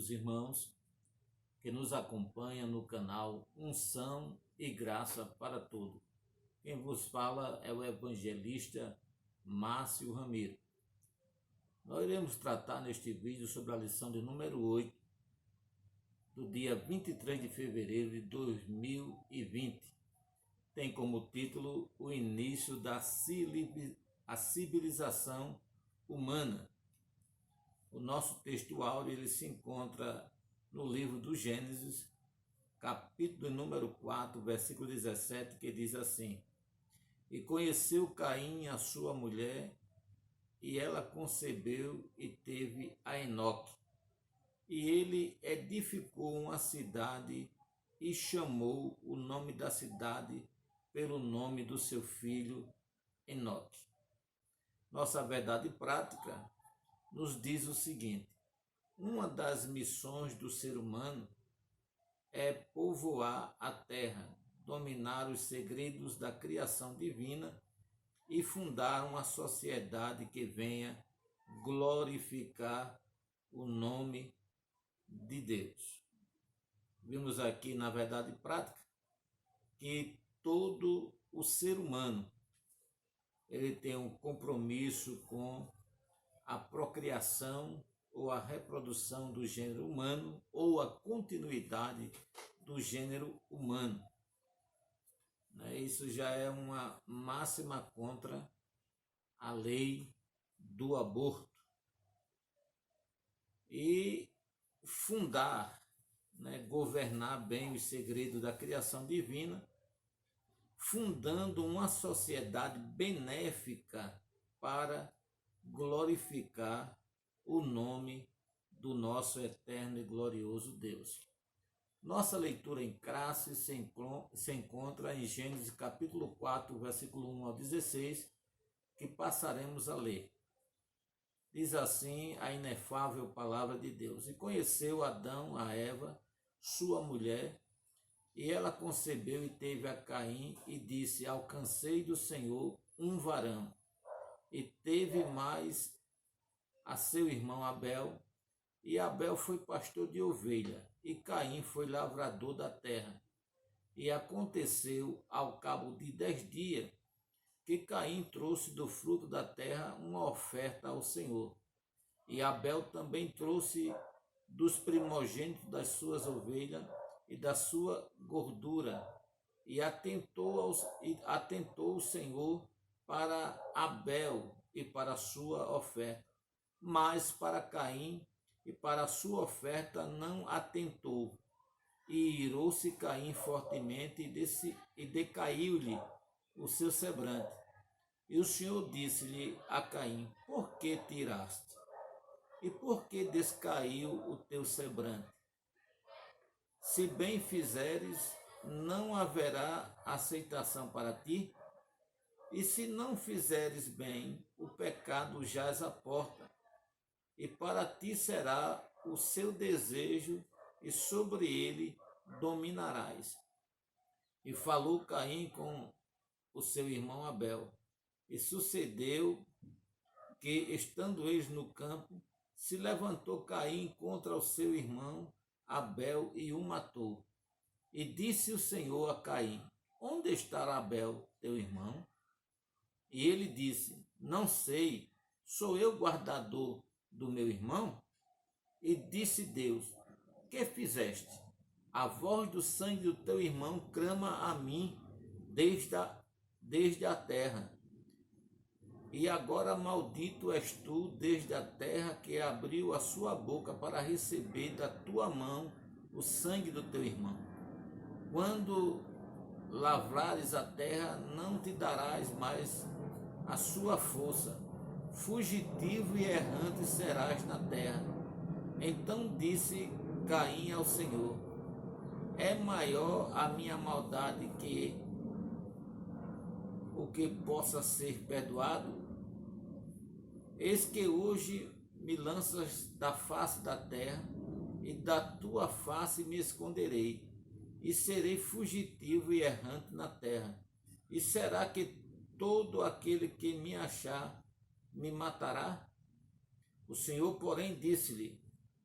queridos irmãos que nos acompanham no canal Unção e Graça para Todo. Quem vos fala é o evangelista Márcio Ramiro. Nós iremos tratar neste vídeo sobre a lição de número 8, do dia 23 de fevereiro de 2020. Tem como título o início da civilização humana. O nosso texto áureo ele se encontra no livro do Gênesis, capítulo número 4, versículo 17, que diz assim: E conheceu Caim a sua mulher, e ela concebeu e teve a Enoque. E ele edificou uma cidade e chamou o nome da cidade pelo nome do seu filho Enoque. Nossa verdade prática nos diz o seguinte: uma das missões do ser humano é povoar a terra, dominar os segredos da criação divina e fundar uma sociedade que venha glorificar o nome de Deus. Vimos aqui na verdade prática que todo o ser humano ele tem um compromisso com a procriação ou a reprodução do gênero humano ou a continuidade do gênero humano. Isso já é uma máxima contra a lei do aborto. E fundar, governar bem os segredos da criação divina, fundando uma sociedade benéfica para glorificar o nome do nosso eterno e glorioso Deus. Nossa leitura em classe se encontra em Gênesis capítulo 4, versículo 1 ao 16, que passaremos a ler. Diz assim a inefável palavra de Deus: E conheceu Adão a Eva, sua mulher, e ela concebeu e teve a Caim, e disse: Alcancei do Senhor um varão. E teve mais a seu irmão Abel, e Abel foi pastor de ovelha, e Caim foi lavrador da terra. E aconteceu, ao cabo de 10 dias, que Caim trouxe do fruto da terra uma oferta ao Senhor. E Abel também trouxe dos primogênitos das suas ovelhas e da sua gordura. E atentou o Senhor para Abel e para a sua oferta, mas para Caim e para a sua oferta não atentou. E irou-se Caim fortemente e decaiu-lhe o seu semblante. E o Senhor disse-lhe a Caim: Por que te iraste? E por que descaiu o teu semblante? Se bem fizeres, não haverá aceitação para ti? E se não fizeres bem, o pecado jaz à porta, e para ti será o seu desejo, e sobre ele dominarás. E falou Caim com o seu irmão Abel. E sucedeu que, estando eles no campo, se levantou Caim contra o seu irmão Abel e o matou. E disse o Senhor a Caim: Onde está Abel, teu irmão? E ele disse: Não sei, sou eu guardador do meu irmão? E disse Deus: Que fizeste? A voz do sangue do teu irmão clama a mim desde a terra. E agora maldito és tu desde a terra, que abriu a sua boca para receber da tua mão o sangue do teu irmão. Quando lavrares a terra, não te darás mais a sua força. Fugitivo e errante serás na terra. Então disse Caim ao Senhor: É maior a minha maldade que o que possa ser perdoado? Eis que hoje me lanças da face da terra, e da tua face me esconderei, e serei fugitivo e errante na terra. E será que todo aquele que me achar me matará? O Senhor, porém, disse-lhe: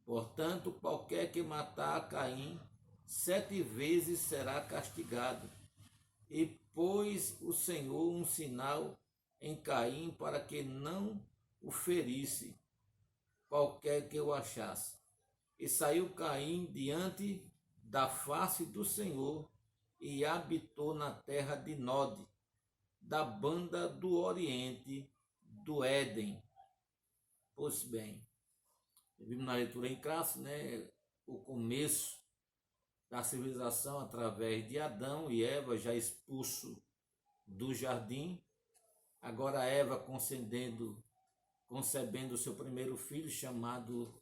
Portanto, qualquer que matar a Caim 7 vezes será castigado. E pôs o Senhor um sinal em Caim para que não o ferisse qualquer que o achasse. E saiu Caim diante da face do Senhor e habitou na terra de Nod, da banda do oriente do Éden. Pois bem, vimos na leitura em classe, né, o começo da civilização através de Adão e Eva, já expulso do jardim. Agora Eva concebendo seu primeiro filho, chamado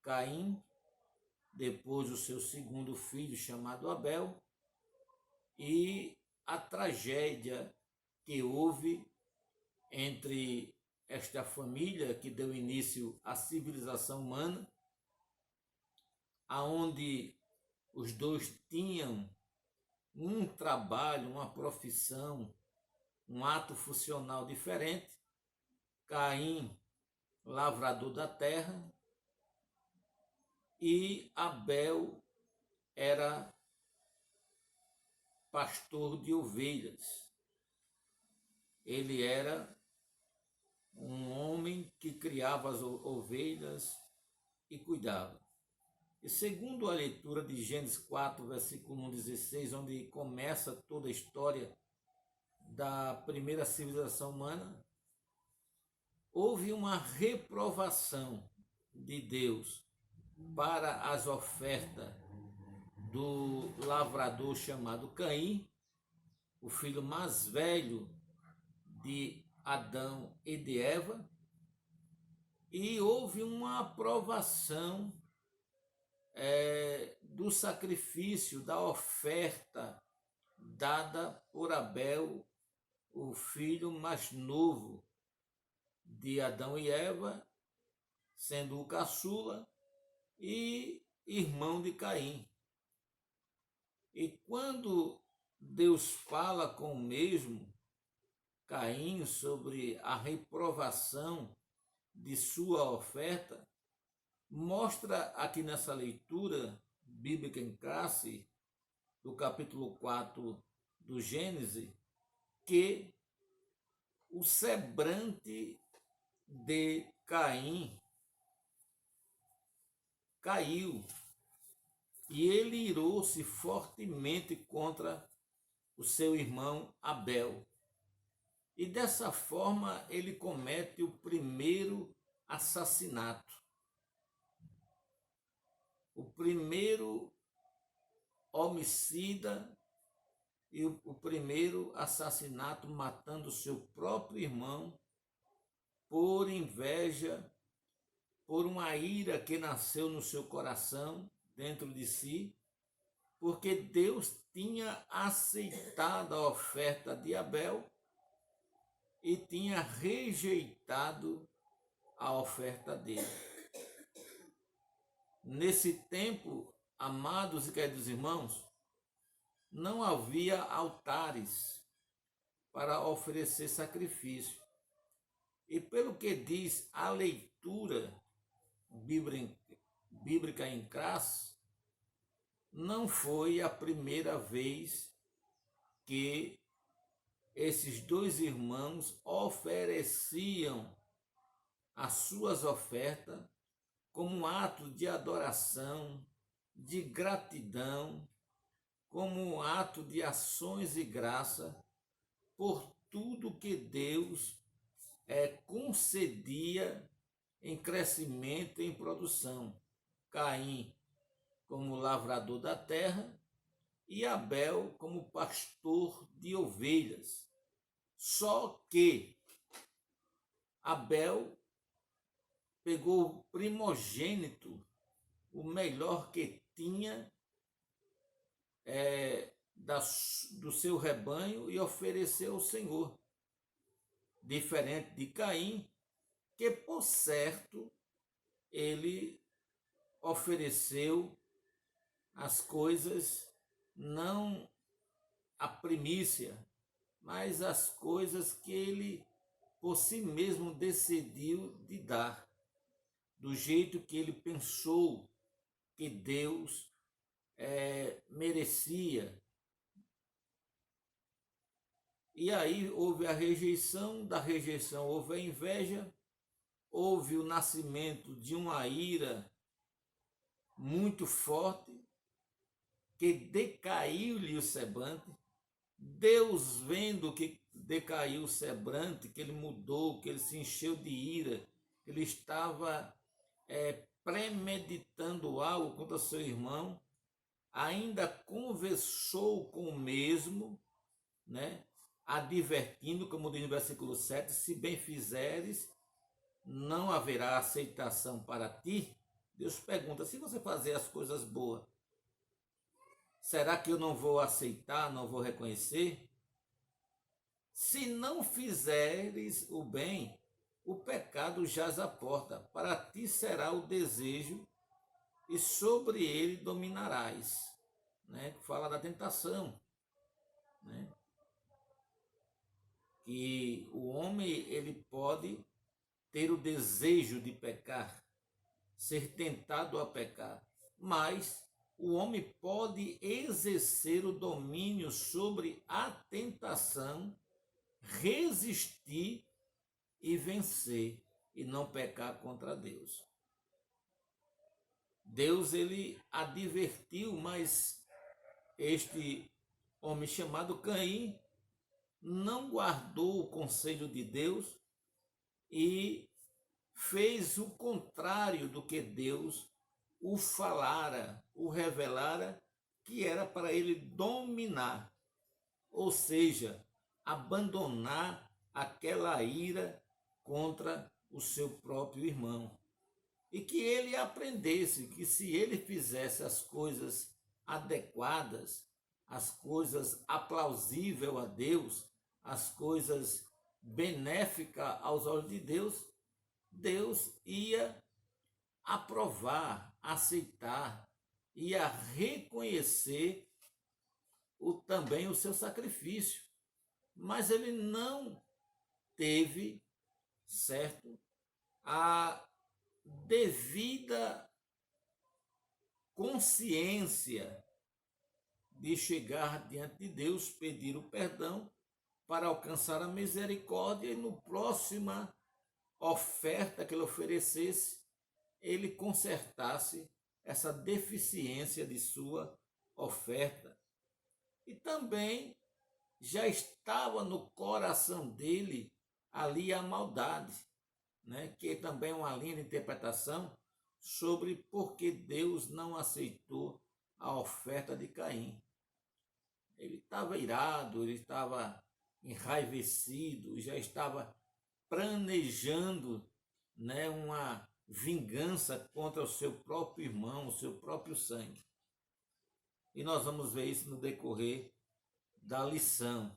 Caim, depois o seu segundo filho, chamado Abel, e a tragédia que houve entre esta família que deu início à civilização humana, aonde os dois tinham um trabalho, uma profissão, um ato funcional diferente. Caim, lavrador da terra, e Abel era pastor de ovelhas. Ele era um homem que criava as ovelhas e cuidava. E segundo a leitura de Gênesis 4, versículo 1,16, onde começa toda a história da primeira civilização humana, houve uma reprovação de Deus para as ofertas do lavrador chamado Caim, o filho mais velho de Adão e de Eva, e houve uma aprovação do sacrifício, da oferta dada por Abel, o filho mais novo de Adão e Eva, sendo o caçula e irmão de Caim. E quando Deus fala com o mesmo Caim sobre a reprovação de sua oferta, mostra aqui nessa leitura bíblica em classe, do capítulo 4 do Gênesis, que o semblante de Caim caiu e ele irou-se fortemente contra o seu irmão Abel. E dessa forma ele comete o primeiro assassinato. O primeiro homicida e o primeiro assassinato, matando seu próprio irmão por inveja, por uma ira que nasceu no seu coração, dentro de si, porque Deus tinha aceitado a oferta de Abel e tinha rejeitado a oferta dele. Nesse tempo, amados e queridos irmãos, não havia altares para oferecer sacrifício. E pelo que diz a leitura bíblica em classe, não foi a primeira vez que esses dois irmãos ofereciam as suas ofertas como um ato de adoração, de gratidão, como um ato de ações e graça por tudo que Deus concedia em crescimento e em produção. Caim como lavrador da terra e Abel como pastor de ovelhas. Só que Abel pegou o primogênito, o melhor que tinha do seu rebanho, e ofereceu ao Senhor. Diferente de Caim, que por certo ele ofereceu as coisas, não a primícia, mas as coisas que ele por si mesmo decidiu de dar. do jeito que ele pensou que Deus merecia. E aí houve a rejeição, da rejeição houve a inveja, houve o nascimento de uma ira muito forte, que decaiu-lhe o semblante. Deus, vendo que decaiu o semblante, que ele mudou, que ele se encheu de ira, que ele estava premeditando algo contra seu irmão, ainda conversou com o mesmo, né? Advertindo, como diz no versículo 7, se bem fizeres, não haverá aceitação para ti. Deus pergunta, se você fazer as coisas boas, será que eu não vou aceitar, não vou reconhecer? Se não fizeres o bem, o pecado jaz à porta, para ti será o desejo e sobre ele dominarás. Né? Fala da tentação. Né? Que o homem ele pode ter o desejo de pecar, ser tentado a pecar, mas o homem pode exercer o domínio sobre a tentação, resistir e vencer e não pecar contra Deus. Deus ele advertiu, mas este homem chamado Caim não guardou o conselho de Deus e fez o contrário do que Deus o falara, o revelara, que era para ele dominar, ou seja, abandonar aquela ira contra o seu próprio irmão. E que ele aprendesse que se ele fizesse as coisas adequadas, as coisas aplausíveis a Deus, as coisas benéficas aos olhos de Deus, Deus ia aprovar, aceitar, ia reconhecer também o seu sacrifício. Mas ele não teve, certo, a devida consciência de chegar diante de Deus, pedir o perdão para alcançar a misericórdia e no próxima oferta que ele oferecesse, ele consertasse essa deficiência de sua oferta. E também já estava no coração dele ali a maldade, né? Que também é uma linha de interpretação sobre por que Deus não aceitou a oferta de Caim. Ele estava irado, ele estava enraivecido, já estava planejando, né, uma vingança contra o seu próprio irmão, o seu próprio sangue. E nós vamos ver isso no decorrer da lição.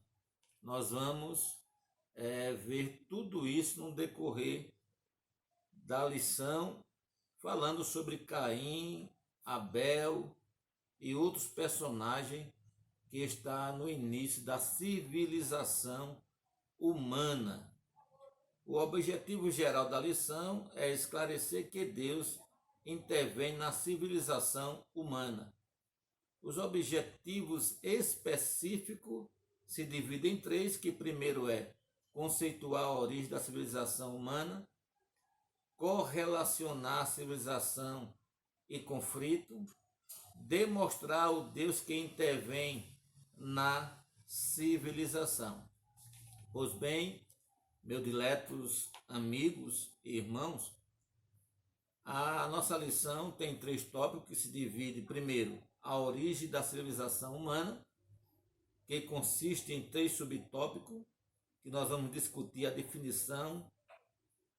Nós vamos ver tudo isso no decorrer da lição, falando sobre Caim, Abel e outros personagens que está no início da civilização humana. O objetivo geral da lição é esclarecer que Deus intervém na civilização humana. Os objetivos específicos se dividem em três, que primeiro é conceituar a origem da civilização humana, correlacionar a civilização e conflito, demonstrar o Deus que intervém na civilização. Pois bem, meus diletos amigos e irmãos, a nossa lição tem três tópicos que se dividem. Primeiro, a origem da civilização humana, que consiste em três subtópicos, que nós vamos discutir a definição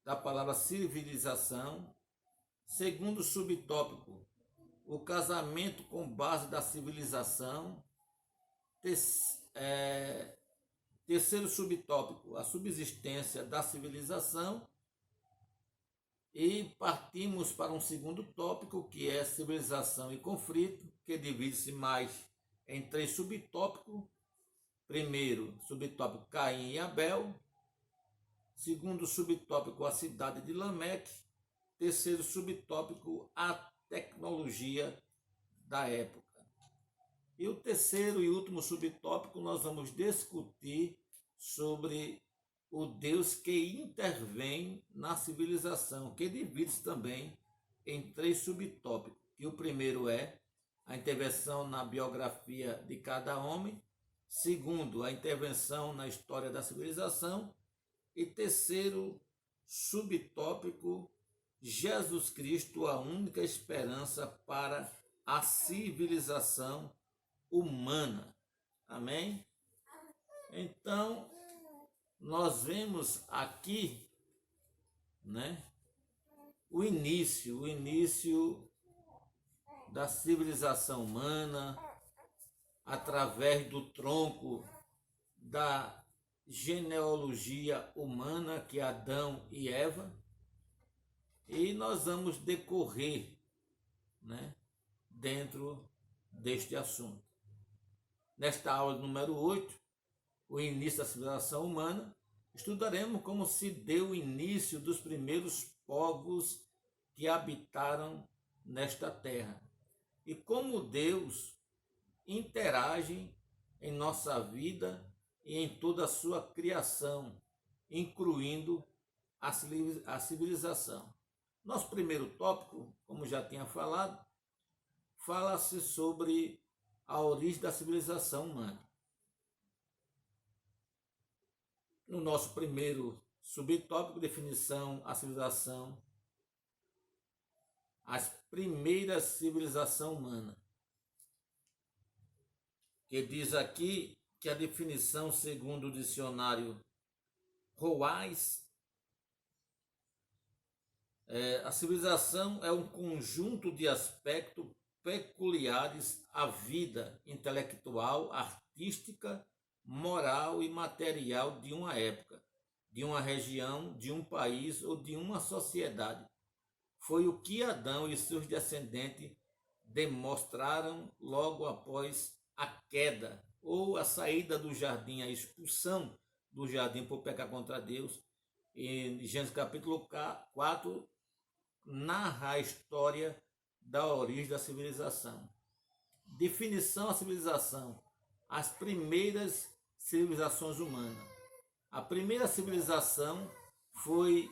da palavra civilização. Segundo subtópico, o casamento com base da civilização. Terceiro subtópico, a subsistência da civilização. E partimos para um segundo tópico, que é civilização e conflito, que divide-se mais em três subtópicos. Primeiro, subtópico Caim e Abel. Segundo subtópico, a cidade de Lameque. terceiro subtópico, a tecnologia da época. E o terceiro e último subtópico, nós vamos discutir sobre o Deus que intervém na civilização, que divide-se também em três subtópicos. E o primeiro é a intervenção na biografia de cada homem, segundo, a intervenção na história da civilização, e terceiro subtópico, Jesus Cristo, a única esperança para a civilização humana. Amém? Então, nós vemos aqui, né, o início da civilização humana através do tronco da genealogia humana, que é Adão e Eva, e nós vamos decorrer, né, dentro deste assunto. Nesta aula número 8, o início da civilização humana, estudaremos como se deu o início dos primeiros povos que habitaram nesta terra e como Deus interage em nossa vida e em toda a sua criação, incluindo a civilização. Nosso primeiro tópico, como já tinha falado, fala-se sobre a origem da civilização humana. No nosso primeiro subtópico, definição, a civilização, as primeiras civilização humana, que diz aqui que a definição, segundo o dicionário Roais, a civilização é um conjunto de aspectos peculiares à vida intelectual, artística, moral e material de uma época, de uma região, de um país ou de uma sociedade. Foi o que Adão e seus descendentes demonstraram logo após a queda ou a saída do jardim, a expulsão do jardim por pecar contra Deus. Em Gênesis capítulo 4, narra a história da origem da civilização. Definição da civilização. As primeiras civilizações humanas. A primeira civilização foi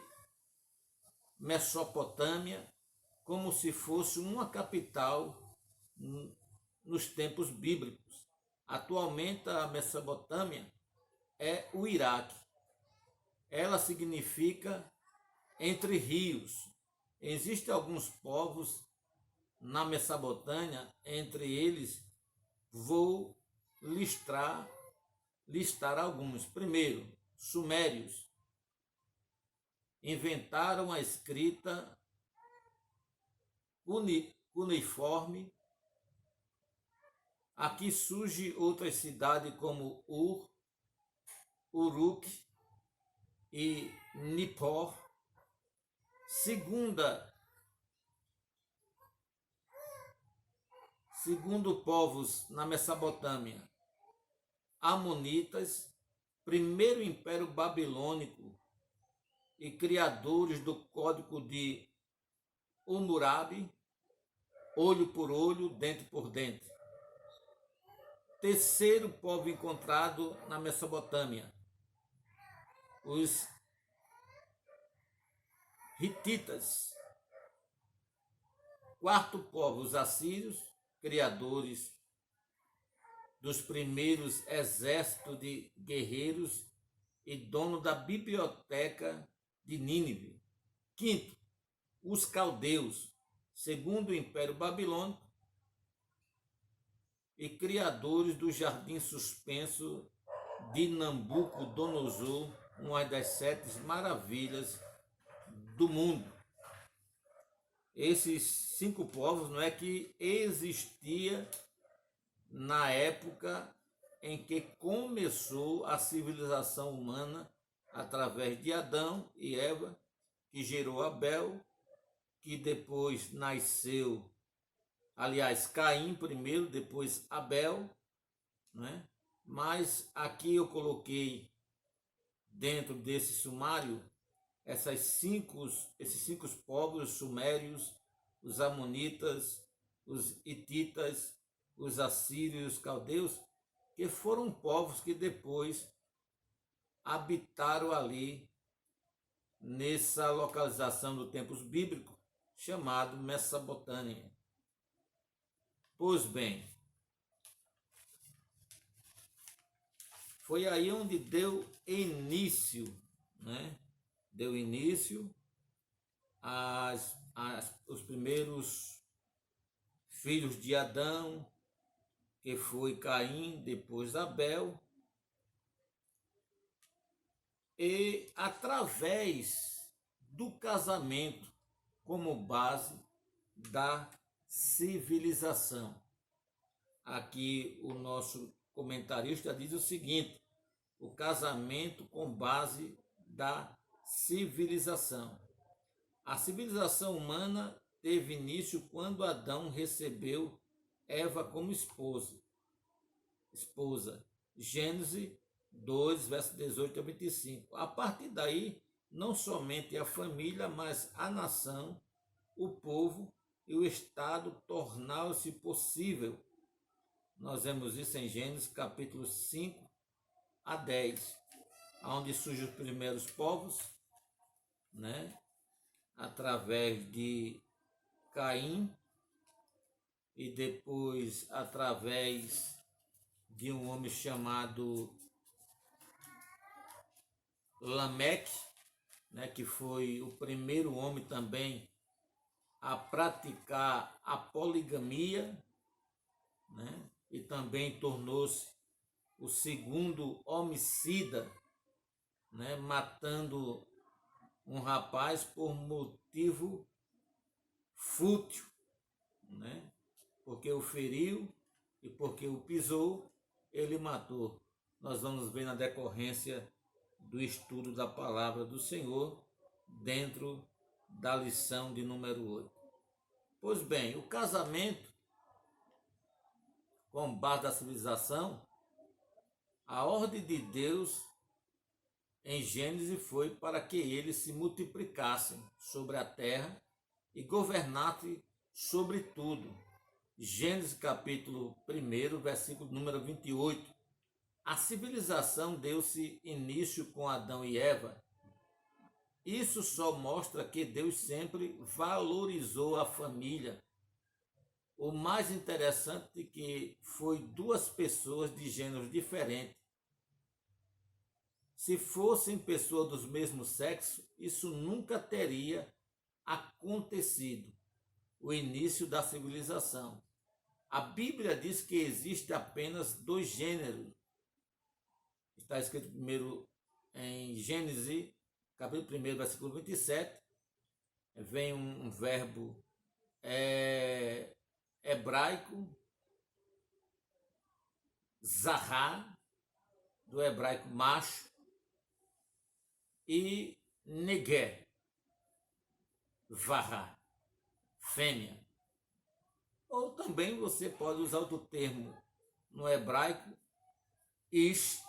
Mesopotâmia, como se fosse uma capital nos tempos bíblicos. Atualmente a Mesopotâmia é o Iraque. Ela significa entre rios. Existem alguns povos na Mesopotâmia, entre eles vou listar alguns. Primeiro, sumérios. Inventaram a escrita cuneiforme. Aqui surge outras cidades como Ur, Uruk e Nippur. Segundo povos na Mesopotâmia, Amonitas, primeiro império babilônico e criadores do código de Hammurabi, olho por olho, dente por dente. Terceiro povo encontrado na Mesopotâmia, os hititas. Quarto povo, os assírios, criadores dos primeiros exércitos de guerreiros e dono da biblioteca de Nínive. Quinto, os caldeus, segundo o Império Babilônico, e criadores do jardim suspenso de Nabucodonosor, uma das 7 maravilhas do mundo. Esses 5 povos não é que existia na época em que começou a civilização humana através de Adão e Eva, que gerou Abel, que depois nasceu, aliás, Caim primeiro, depois Abel, né? Mas aqui eu coloquei dentro desse sumário esses cinco povos, os sumérios, os amonitas, os hititas, os assírios, os caldeus, que foram povos que depois habitaram ali nessa localização do tempos bíblico chamado Mesopotâmia. Pois bem, foi aí onde deu início, né? Deu início os primeiros filhos de Adão, que foi Caim, depois Abel, e através do casamento como base da civilização. Aqui o nosso comentarista diz o seguinte: o casamento com base da civilização. A civilização humana teve início quando Adão recebeu Eva como esposa. Gênesis 2, versos 18 a 25. A partir daí, não somente a família, mas a nação, o povo e o Estado tornaram-se possível. Nós vemos isso em Gênesis capítulo 5 a 10, onde surgem os primeiros povos, né? Através de Caim e depois através de um homem chamado Lameque, né, que foi o primeiro homem também a praticar a poligamia, né, e também tornou-se o segundo homicida, né, matando um rapaz por motivo fútil, né, porque o feriu e porque o pisou, ele matou. Nós vamos ver na decorrência do estudo da palavra do Senhor dentro da lição de número 8. Pois bem, o casamento com base da civilização, a ordem de Deus em Gênesis foi para que eles se multiplicassem sobre a terra e governassem sobre tudo. Gênesis capítulo 1, versículo número 28. A civilização deu-se início com Adão e Eva. Isso só mostra que Deus sempre valorizou a família. O mais interessante é que foi duas pessoas de gêneros diferentes. Se fossem pessoas dos mesmos sexos, isso nunca teria acontecido. O início da civilização. A Bíblia diz que existe apenas dois gêneros. Está escrito primeiro em Gênesis, capítulo 1, versículo 27. Vem um verbo hebraico, zahar, do hebraico macho, e neger, vará, fêmea. Ou também você pode usar outro termo no hebraico, ish,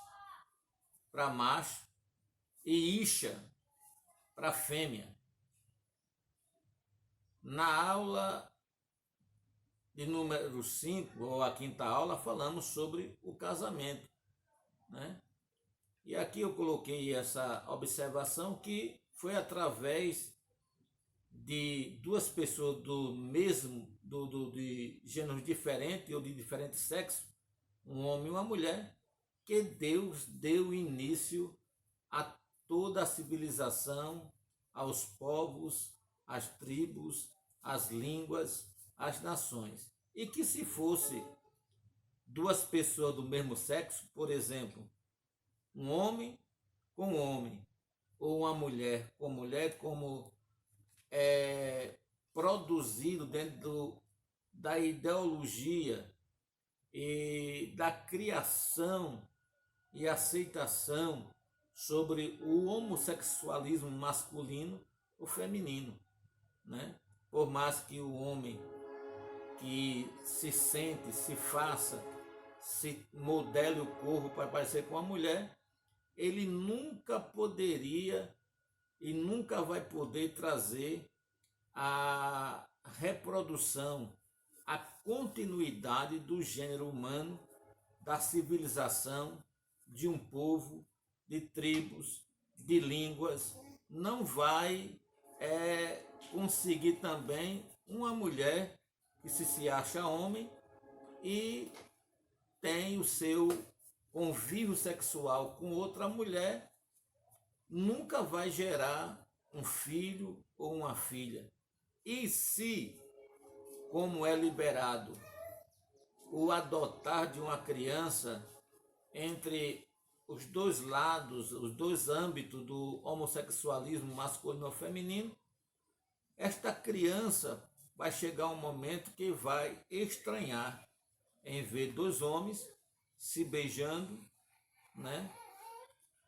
para macho, e isha, para fêmea. Na aula de número 5, ou a quinta aula, falamos sobre o casamento, né? E aqui eu coloquei essa observação que foi através de duas pessoas de gêneros diferentes ou de diferentes sexos, um homem e uma mulher, que Deus deu início a toda a civilização, aos povos, às tribos, às línguas, às nações. E que se fosse duas pessoas do mesmo sexo, por exemplo, um homem com homem, ou uma mulher, como produzido dentro da ideologia e da criação e aceitação sobre o homossexualismo masculino ou feminino, né? Por mais que o homem que se sente, se faça, se modele o corpo para parecer com a mulher, ele nunca poderia e nunca vai poder trazer a reprodução, a continuidade do gênero humano, da civilização, de um povo, de tribos, de línguas. Não vai conseguir também uma mulher que se acha homem e tem o seu convívio sexual com outra mulher, nunca vai gerar um filho ou uma filha. E se, como é liberado, o adotar de uma criança entre os dois lados, os dois âmbitos do homossexualismo masculino ou feminino, esta criança vai chegar um momento que vai estranhar em ver dois homens se beijando, né?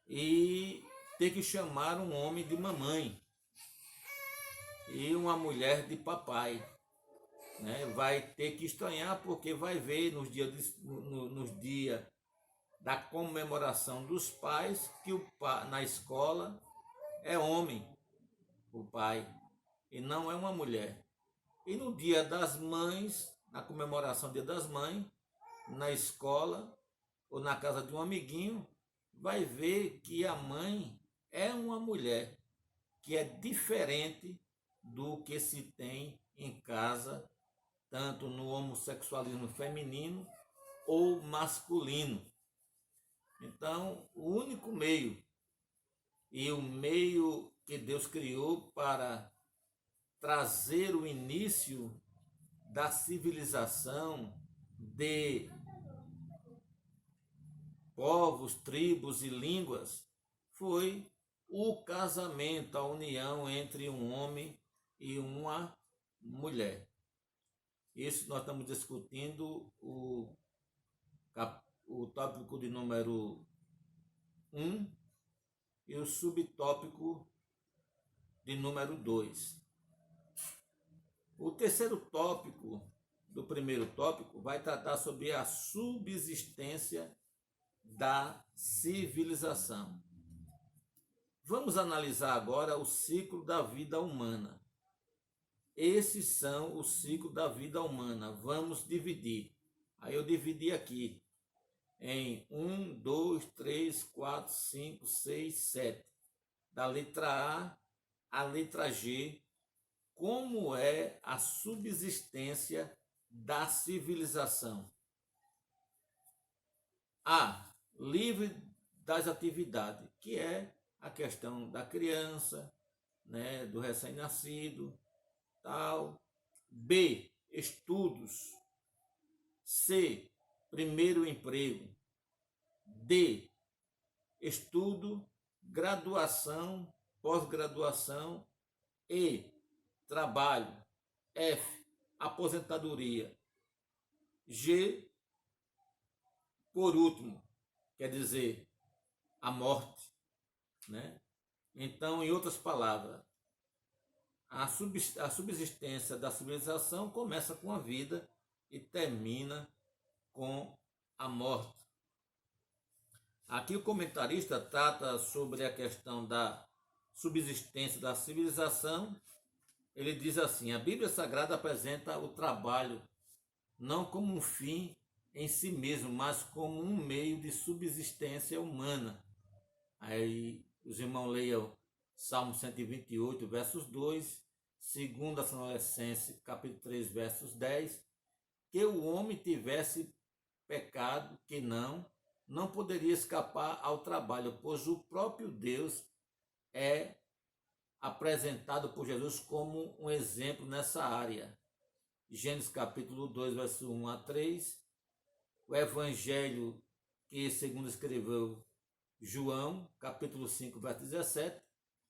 E ter que chamar um homem de mamãe e uma mulher de papai, né? Vai ter que estranhar porque vai ver nos dias da comemoração dos pais que na escola é homem o pai e não é uma mulher. E no dia das mães, na comemoração do dia das mães, na escola ou na casa de um amiguinho, vai ver que a mãe é uma mulher, que é diferente do que se tem em casa, tanto no homossexualismo feminino ou masculino. Então, o único meio, e o meio que Deus criou para trazer o início da civilização de povos, tribos e línguas, foi o casamento, a união entre um homem e uma mulher. Isso nós estamos discutindo o tópico de número 1 e o subtópico de número 2. O terceiro tópico do primeiro tópico vai tratar sobre a subsistência da civilização. Vamos analisar agora o ciclo da vida humana. Esses são o ciclo da vida humana. Vamos dividir. Aí eu dividi aqui em 1, 2, 3, 4, 5, 6, 7. Da letra A à letra G, como é a subsistência da civilização. A, livre das atividades, que é a questão da criança, né, do recém-nascido, tal. B, estudos. C, primeiro emprego. D, estudo, graduação, pós-graduação. E, trabalho. F, aposentadoria. G, por último, quer dizer, a morte, né? Então, em outras palavras, a subsistência da civilização começa com a vida e termina com a morte. Aqui o comentarista trata sobre a questão da subsistência da civilização. Ele diz assim: a Bíblia Sagrada apresenta o trabalho não como um fim em si mesmo, mas como um meio de subsistência humana. Aí os irmãos leiam Salmo 128, versos 2, 2 Tessalonicenses, capítulo 3, versos 10, que o homem tivesse pecado, que não poderia escapar ao trabalho, pois o próprio Deus é apresentado por Jesus como um exemplo nessa área. Gênesis capítulo 2, verso 1 a 3, o Evangelho que segundo escreveu João, capítulo 5, verso 17.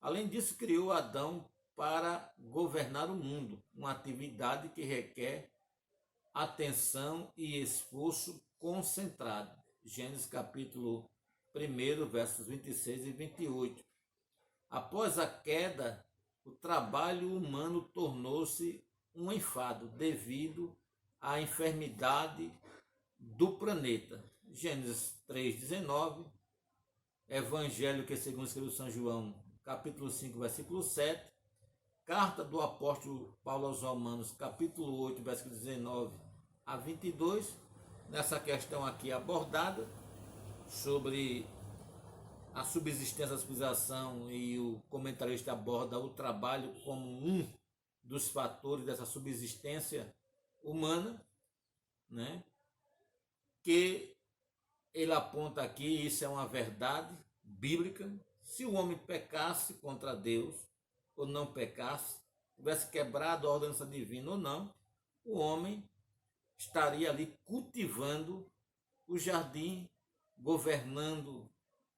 Além disso, criou Adão para governar o mundo, uma atividade que requer atenção e esforço concentrado. Gênesis capítulo 1, versos 26 e 28. Após a queda, o trabalho humano tornou-se um enfado devido à enfermidade do planeta. Gênesis 3:19, Evangelho que segundo escreveu São João, capítulo 5, versículo 7, carta do apóstolo Paulo aos Romanos, capítulo 8, versículo 19 a 22, nessa questão aqui abordada sobre a subsistência da civilização, e o comentarista aborda o trabalho como um dos fatores dessa subsistência humana, né? Que ele aponta aqui, isso é uma verdade bíblica: se o homem pecasse contra Deus ou não pecasse, tivesse quebrado a ordenança divina ou não, o homem estaria ali cultivando o jardim, governando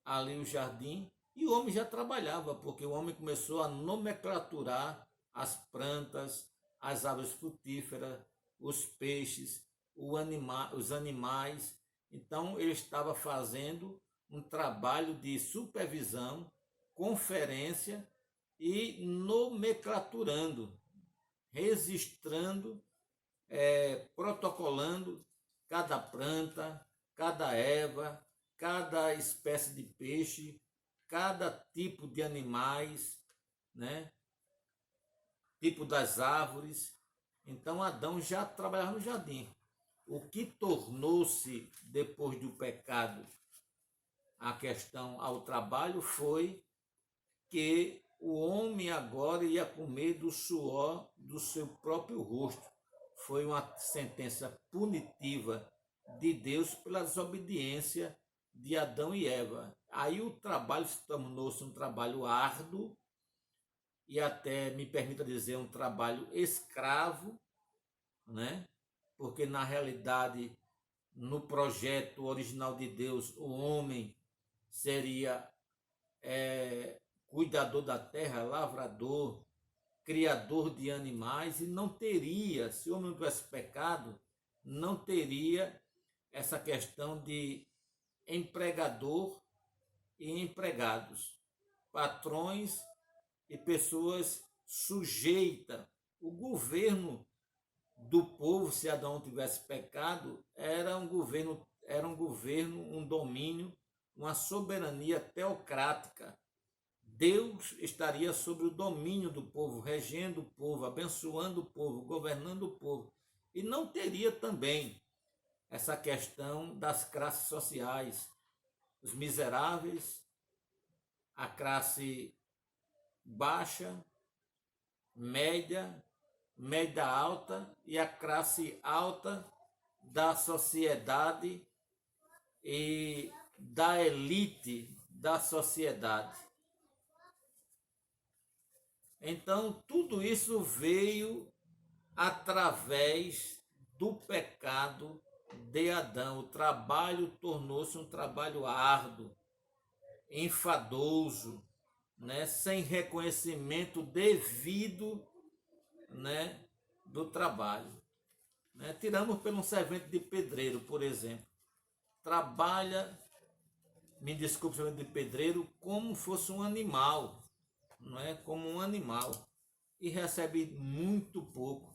ali o jardim, e o homem já trabalhava, porque o homem começou a nomenclaturar as plantas, as árvores frutíferas, os peixes, os animais. Então ele estava fazendo um trabalho de supervisão, conferência e nomenclaturando, registrando, protocolando cada planta, cada erva, cada espécie de peixe, cada tipo de animais, né? Tipo das árvores. Então Adão já trabalhava no jardim. O que tornou-se, depois do pecado, a questão ao trabalho foi que o homem agora ia comer do suor do seu próprio rosto. Foi uma sentença punitiva de Deus pela desobediência de Adão e Eva. Aí o trabalho se tornou-se um trabalho árduo e até, me permita dizer, um trabalho escravo, né? Porque na realidade, no projeto original de Deus, o homem seria cuidador da terra, lavrador, criador de animais, e não teria, se o homem não tivesse pecado, não teria essa questão de empregador e empregados, patrões e pessoas sujeitas. O governo do povo, se Adão não tivesse pecado, era um governo, um domínio, uma soberania teocrática. Deus estaria sobre o domínio do povo, regendo o povo, abençoando o povo, governando o povo. E não teria também essa questão das classes sociais, os miseráveis, a classe baixa, média, média alta e a classe alta da sociedade e da elite da sociedade. Então, tudo isso veio através do pecado de Adão. O trabalho tornou-se um trabalho árduo, enfadoso, né, sem reconhecimento devido, né, do trabalho. Né? Tiramos pelo um servente de pedreiro, por exemplo. Trabalha, me desculpe, servente de pedreiro, como fosse um animal, não é? Como um animal, e recebe muito pouco.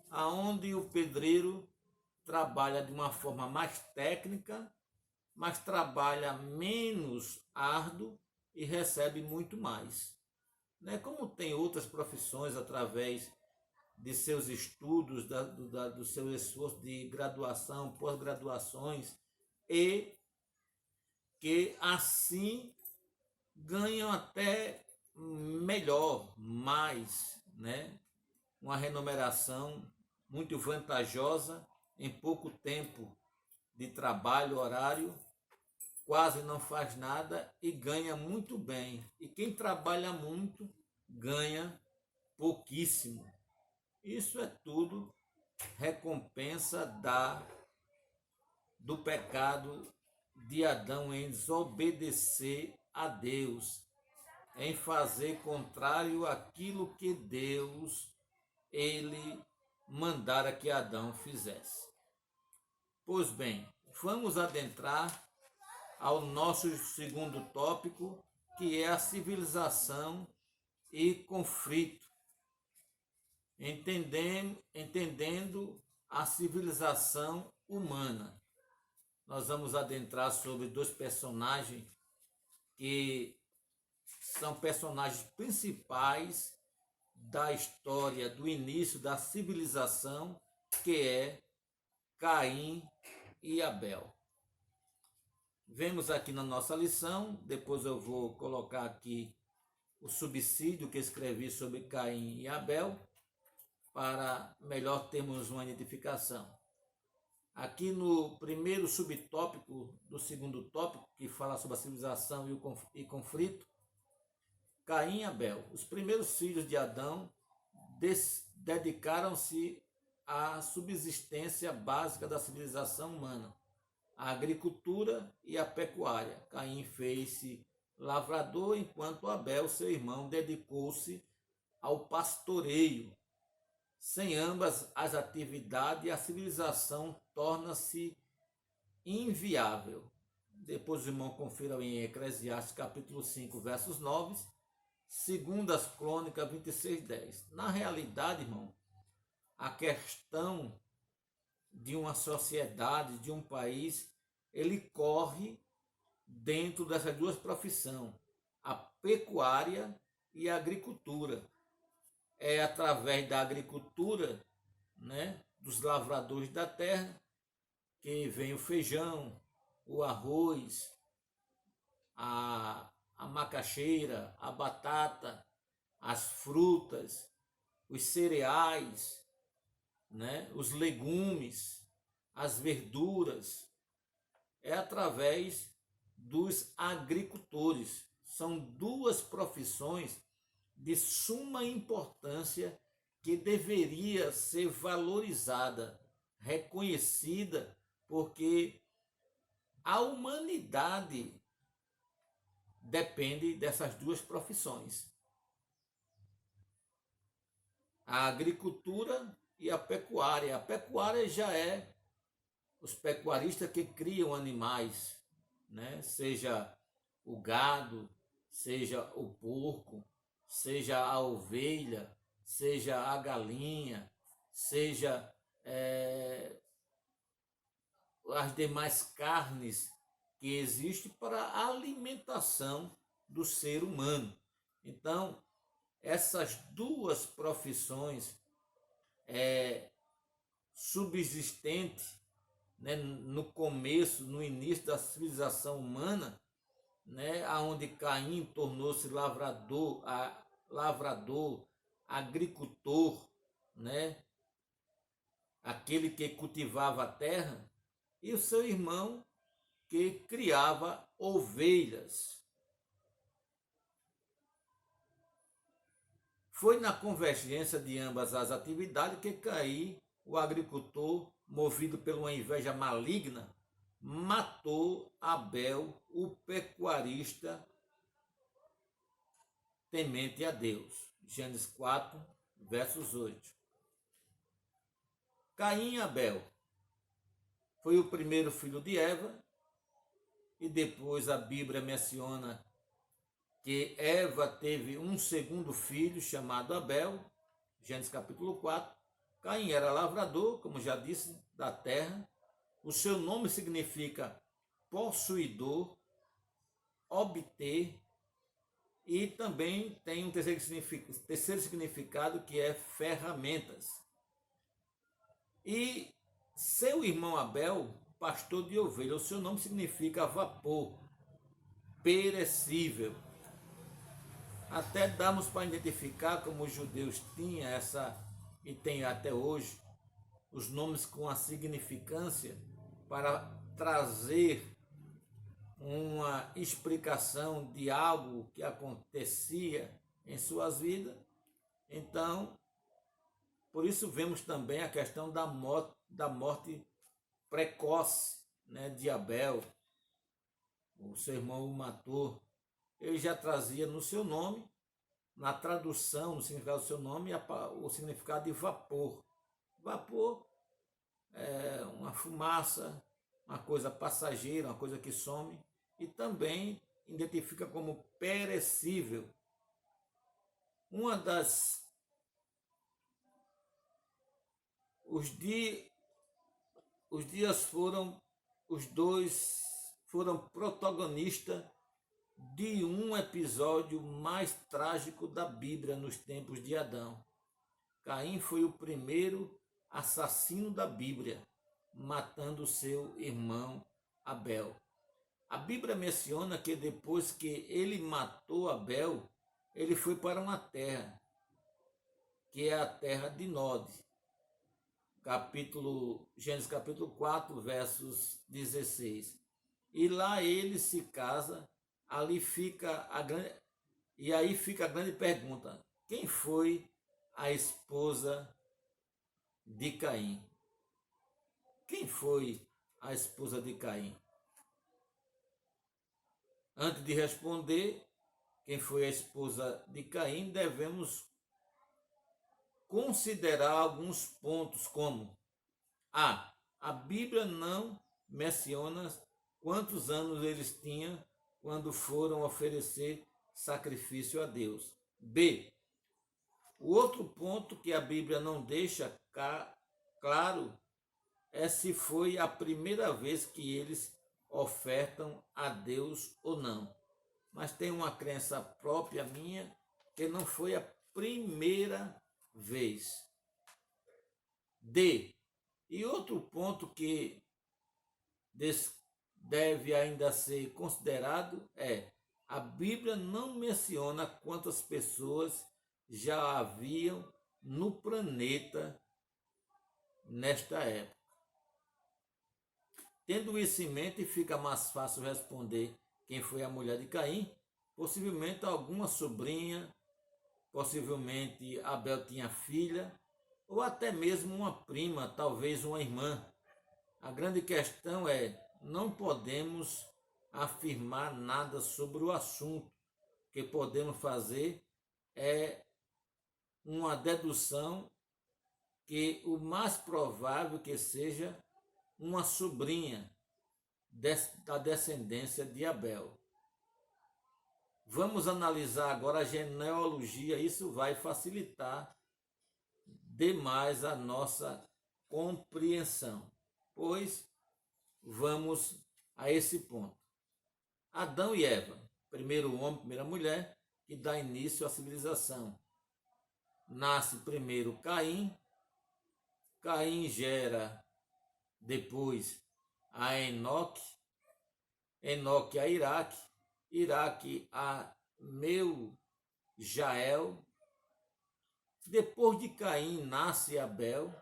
Aonde o pedreiro trabalha de uma forma mais técnica, mas trabalha menos árduo e recebe muito mais. Né? Como tem outras profissões através de seus estudos, do seu esforço de graduação, pós-graduações, e que assim ganham até melhor, mais, né? Uma remuneração muito vantajosa em pouco tempo de trabalho, horário, quase não faz nada e ganha muito bem. E quem trabalha muito ganha pouquíssimo. Isso é tudo recompensa do pecado de Adão em desobedecer a Deus, em fazer contrário àquilo que Deus ele mandara que Adão fizesse. Pois bem, vamos adentrar ao nosso segundo tópico, que é a civilização e conflito. Entendendo a civilização humana. Nós vamos adentrar sobre dois personagens que são personagens principais da história do início da civilização, que é Caim e Abel. Vemos aqui na nossa lição, depois eu vou colocar aqui o subsídio que escrevi sobre Caim e Abel, para melhor termos uma identificação. Aqui no primeiro subtópico do segundo tópico, que fala sobre a civilização e conflito, Caim e Abel, os primeiros filhos de Adão, dedicaram-se à subsistência básica da civilização humana, a agricultura e a pecuária. Caim fez-se lavrador, enquanto Abel, seu irmão, dedicou-se ao pastoreio. Sem ambas as atividades, a civilização torna-se inviável. Depois os irmãos confiram em Eclesiastes capítulo 5, versos 9, Segundas Crônicas 26:10. Na realidade, irmão, a questão de uma sociedade, de um país, ele corre dentro dessas duas profissões, a pecuária e a agricultura. É através da agricultura, né, dos lavradores da terra, que vem o feijão, o arroz, a macaxeira, a batata, as frutas, os cereais, né, os legumes, as verduras. É através dos agricultores. São duas profissões de suma importância que deveria ser valorizada, reconhecida, porque a humanidade depende dessas duas profissões. A agricultura e a pecuária. A pecuária já é os pecuaristas que criam animais, né? Seja o gado, seja o porco, seja a ovelha, seja a galinha, seja as demais carnes que existem para a alimentação do ser humano. Então, essas duas profissões subsistentes, né, no começo, no início da civilização humana, né, onde Caim tornou-se lavrador, agricultor, né, aquele que cultivava a terra, e o seu irmão que criava ovelhas. Foi na convergência de ambas as atividades que Caim, o agricultor, movido por uma inveja maligna, matou Abel, o pecuarista temente a Deus. Gênesis 4, versos 8. Caim e Abel foi o primeiro filho de Eva, e depois a Bíblia menciona que Eva teve um segundo filho chamado Abel, Gênesis capítulo 4. Caim era lavrador, como já disse, da terra. O seu nome significa possuidor, obter, e também tem um terceiro significado que é ferramentas. E seu irmão Abel, pastor de ovelha, o seu nome significa vapor, perecível. Até damos para identificar como os judeus tinham e tem até hoje, os nomes com a significância para trazer uma explicação de algo que acontecia em suas vidas. Então, por isso vemos também a questão da morte precoce, né, de Abel. O seu irmão o matou. Ele já trazia no seu nome, na tradução, no significado do seu nome, o significado de vapor. Vapor é uma fumaça, uma coisa passageira, uma coisa que some, e também identifica como perecível. Os dias foram, os dois foram protagonistas de um episódio mais trágico da Bíblia nos tempos de Adão. Caim foi o primeiro assassino da Bíblia, matando seu irmão Abel. A Bíblia menciona que depois que ele matou Abel, ele foi para uma terra, que é a terra de Nod. Gênesis capítulo 4, versos 16. E lá ele se casa, ali fica a grande, e aí fica a grande pergunta: quem foi a esposa de Caim? Quem foi a esposa de Caim? Antes de responder quem foi a esposa de Caim, devemos considerar alguns pontos como: a Bíblia não menciona quantos anos eles tinham quando foram oferecer sacrifício a Deus. B, o outro ponto que a Bíblia não deixa claro é se foi a primeira vez que eles ofertam a Deus ou não. Mas tem uma crença própria minha que não foi a primeira vez. D, e outro ponto que deve ainda ser considerado é: a Bíblia não menciona quantas pessoas já haviam no planeta nesta época. Tendo isso em mente, fica mais fácil responder quem foi a mulher de Caim. Possivelmente alguma sobrinha, possivelmente Abel tinha filha, ou até mesmo uma prima, talvez uma irmã. A grande questão é: não podemos afirmar nada sobre o assunto. O que podemos fazer é uma dedução que o mais provável que seja uma sobrinha da descendência de Abel. Vamos analisar agora a genealogia, isso vai facilitar demais a nossa compreensão, pois vamos a esse ponto. Adão e Eva, primeiro homem, primeira mulher, que dá início à civilização. Nasce primeiro Caim, Caim gera depois a Enoque, Enoque a Iraque, Iraque a Meujael. Depois de Caim nasce Abel,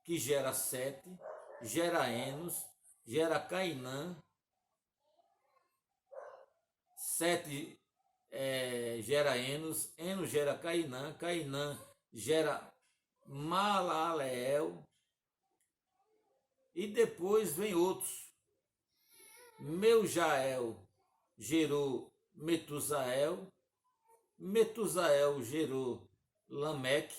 que gera Sete, gera Enos, gera Cainã. Sete gera Enos, Enos gera Cainã, Cainã gera Malaleel. E depois vem outros. Meujael gerou Metusael, Metusael gerou Lameque,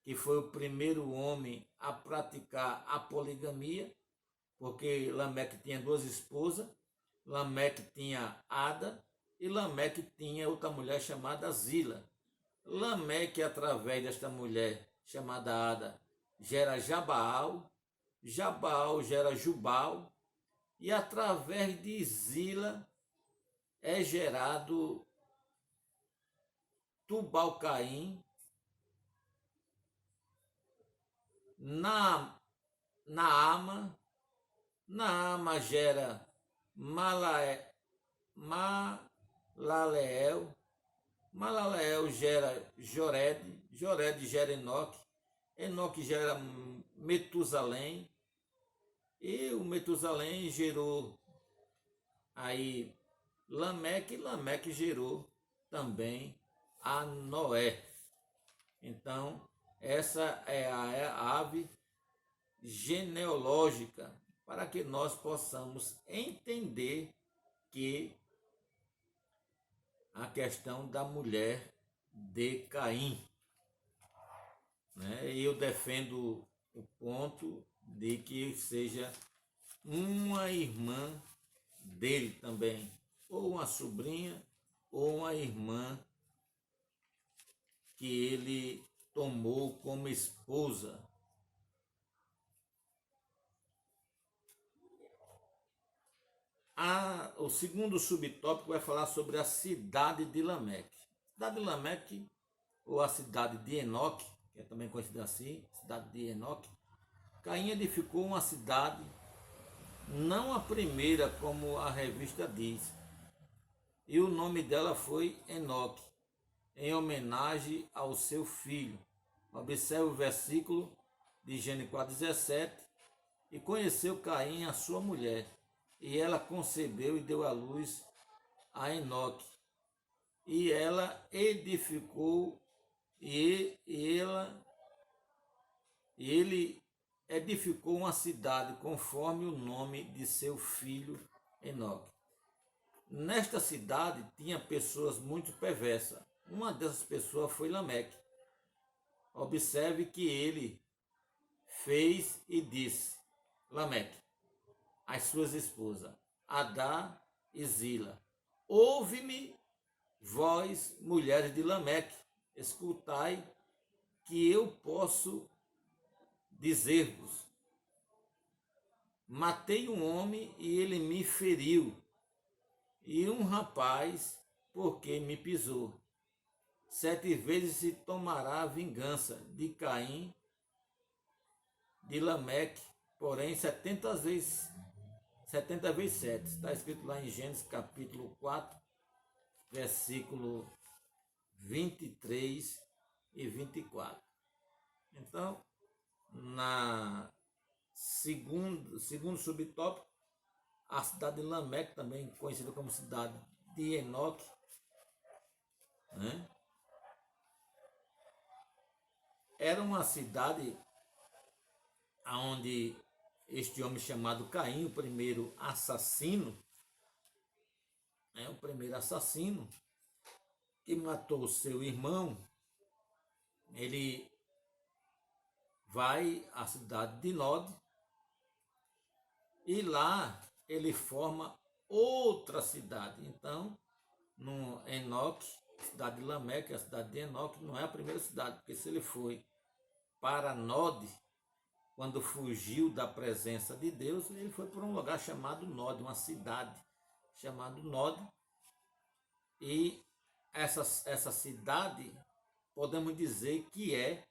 que foi o primeiro homem a praticar a poligamia, porque Lameque tinha duas esposas. Lameque tinha Ada e Lameque tinha outra mulher chamada Zila. Lameque, através desta mulher chamada Ada, gera Jabaal, Jabaal gera Jubal, e através de Zila é gerado Tubal-Caim. Naama gera Malaleel, Malaleel gera Jored, Jored gera Enoque, Enoque gera Metusalém, e o Metusalém gerou aí Lameque, e Lameque gerou também a Noé. Então, essa é a árvore genealógica para que nós possamos entender que a questão da mulher de Caim, né? Eu defendo o ponto de que seja uma irmã dele também, ou uma sobrinha, ou uma irmã que ele tomou como esposa. O segundo subtópico vai falar sobre a cidade de Lameque. A cidade de Lameque, ou a cidade de Enoque, que é também conhecida assim, cidade de Enoque. Caim edificou uma cidade, não a primeira como a revista diz, e o nome dela foi Enoque, em homenagem ao seu filho. Observe o versículo de Gênesis 4,17. E conheceu Caim a sua mulher, e ela concebeu e deu à luz a Enoque. E ela edificou, e ele edificou uma cidade conforme o nome de seu filho Enoque. Nesta cidade tinha pessoas muito perversas. Uma dessas pessoas foi Lameque. Observe que ele fez e disse, Lameque, às suas esposas, Adá e Zila, ouve-me, vós, mulheres de Lameque, escutai que eu posso dizer-vos. Matei um homem e ele me feriu, e um rapaz porque me pisou. 7 vezes se tomará a vingança de Caim, de Lameque, porém 70 vezes 7. Está escrito lá em Gênesis capítulo 4, versículo 23 e 24. Então, na segundo subtópico, a cidade de Lameque, também conhecida como cidade de Enoque, né? Era uma cidade onde este homem chamado Caim, o primeiro assassino, que matou seu irmão, ele vai à cidade de Nod e lá ele forma outra cidade. Então, no Enoque, cidade de Lameque, a cidade de Enoque não é a primeira cidade, porque se ele foi para Nod, quando fugiu da presença de Deus, ele foi para um lugar chamado Nod, uma cidade chamada Nod. E essa cidade, podemos dizer que é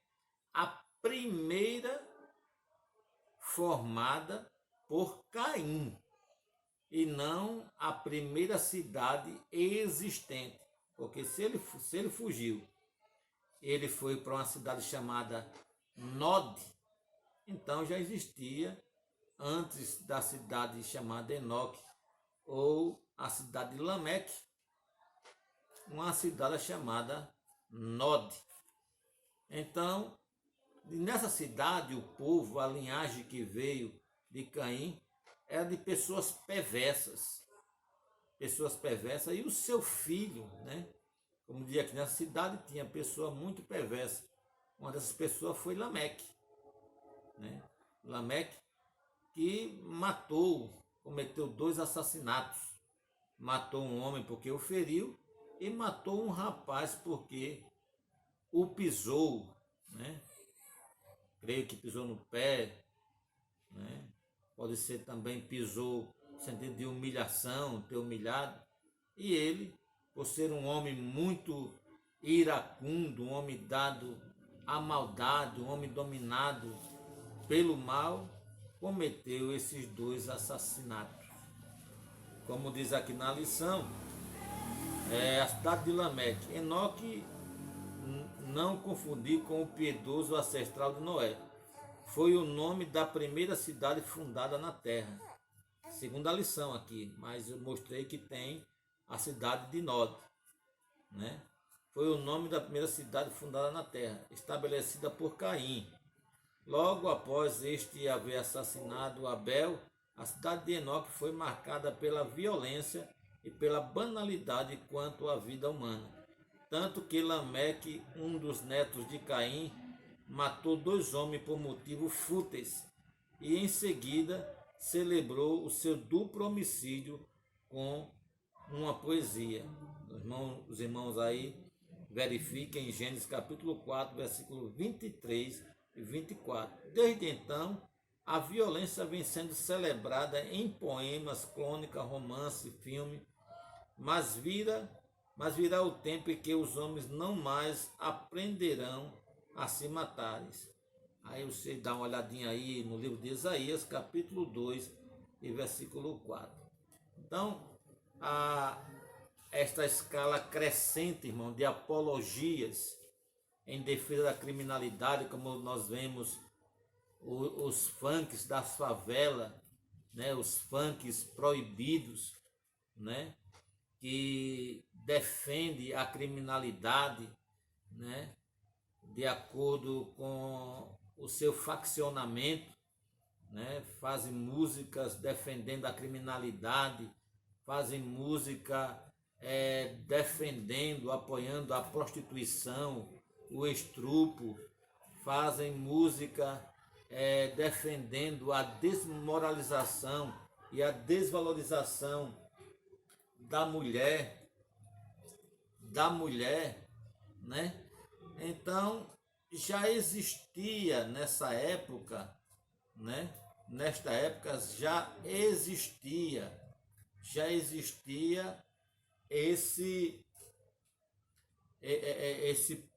a primeira formada por Caim, e não a primeira cidade existente. Porque se ele fugiu, ele foi para uma cidade chamada Nod, então já existia, antes da cidade chamada Enoque, ou a cidade de Lameque, uma cidade chamada Nod. Então, nessa cidade, o povo, a linhagem que veio de Caim, era de pessoas perversas. Pessoas perversas, e o seu filho, né? Como dizia aqui, nessa cidade tinha pessoa muito perversa. Uma dessas pessoas foi Lameque, né? Lameque, que cometeu 2 assassinatos. Matou um homem porque o feriu e matou um rapaz porque o pisou, né? Creio que pisou no pé, né? Pode ser também pisou no sentido de humilhação, ter humilhado. E ele, por ser um homem muito iracundo, um homem dado à maldade, um homem dominado pelo mal, cometeu esses 2 assassinatos. Como diz aqui na lição, a cidade de Lameque. Enoque, não confundir com o piedoso ancestral de Noé. Foi o nome da primeira cidade fundada na terra. Segunda lição aqui, mas eu mostrei que tem a cidade de Nod, né? Foi o nome da primeira cidade fundada na terra, estabelecida por Caim. Logo após este haver assassinado Abel, a cidade de Enoque foi marcada pela violência e pela banalidade quanto à vida humana. Tanto que Lameque, um dos netos de Caim, matou 2 homens por motivos fúteis e em seguida celebrou o seu duplo homicídio com uma poesia. Os irmãos aí verifiquem em Gênesis capítulo 4, versículo 23 e 24. Desde então, a violência vem sendo celebrada em poemas, crônica, romance, filme, mas virá o tempo em que os homens não mais aprenderão a se matarem. Aí você dá uma olhadinha aí no livro de Isaías, capítulo 2 e versículo 4. Então, esta escala crescente, irmão, de apologias em defesa da criminalidade, como nós vemos os funks das favelas, né, os funks proibidos, né, que defende a criminalidade, né, de acordo com o seu faccionamento, né, fazem músicas defendendo a criminalidade, fazem música defendendo, apoiando a prostituição, o estupro, fazem música defendendo a desmoralização e a desvalorização da mulher, né? Então, já existia nessa época, né? Nesta época já existia esse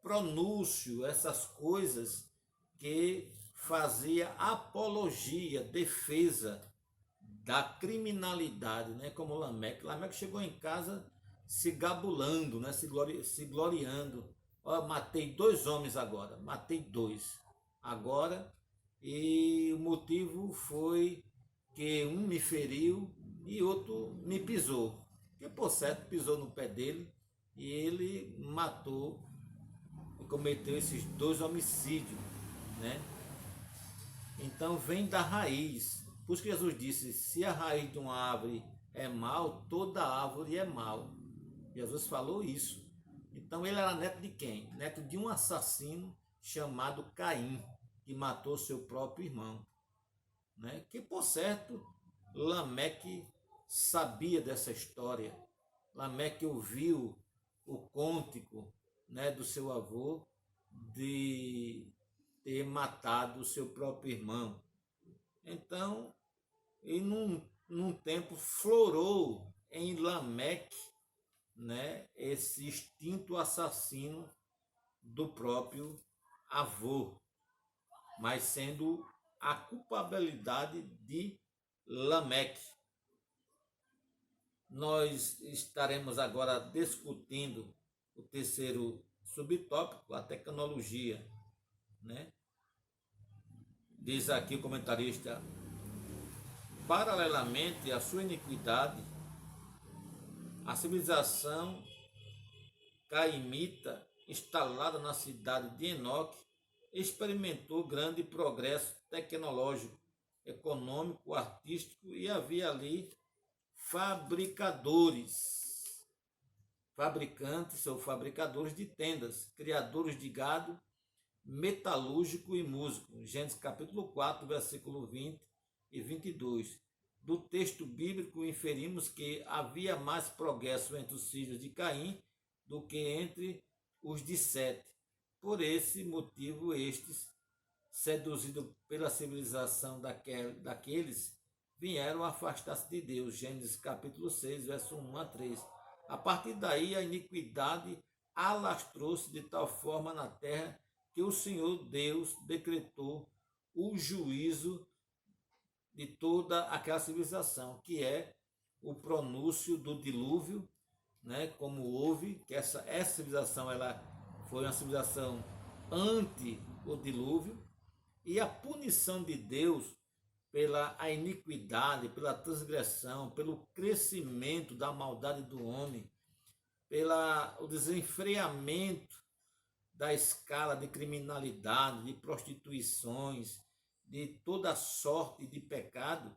pronúncio, essas coisas que fazia apologia, defesa da criminalidade, né? Como Lameque. Lameque chegou em casa se gabulando, né? Se gloriando. Ó, matei 2 homens agora, matei 2 agora, e o motivo foi que um me feriu e outro me pisou. Que por certo pisou no pé dele e ele matou e cometeu esses 2 homicídios, né? Então vem da raiz. Por isso que Jesus disse: se a raiz de uma árvore é mal, toda árvore é mal. Jesus falou isso. Então ele era neto de quem? Neto de um assassino chamado Caim, que matou seu próprio irmão, né? Que por certo Lameque sabia dessa história. Lameque ouviu o cântico, né, do seu avô de ter matado o seu próprio irmão. Então, e num tempo florou em Lameque, né, esse instinto assassino do próprio avô, mas sendo a culpabilidade de Lameque. Nós estaremos agora discutindo o terceiro subtópico, a tecnologia, né? Diz aqui o comentarista: paralelamente à sua iniquidade, a civilização caimita, instalada na cidade de Enoque, experimentou grande progresso tecnológico, econômico, artístico, e havia ali fabricantes ou fabricadores de tendas, criadores de gado, metalúrgico e músico. Gênesis capítulo 4, versículo 20 e 22. Do texto bíblico inferimos que havia mais progresso entre os filhos de Caim do que entre os de Sete. Por esse motivo, estes, seduzidos pela civilização daqueles, vieram afastar-se de Deus. Gênesis capítulo 6, verso 1 a 3. A partir daí, a iniquidade alastrou-se de tal forma na terra que o Senhor Deus decretou o juízo de toda aquela civilização, que é o pronúncio do dilúvio, né? Como houve, que essa civilização ela foi uma civilização ante o dilúvio, e a punição de Deus pela a iniquidade, pela transgressão, pelo crescimento da maldade do homem, pela o desenfreamento da escala de criminalidade, de prostituições, de toda sorte de pecado,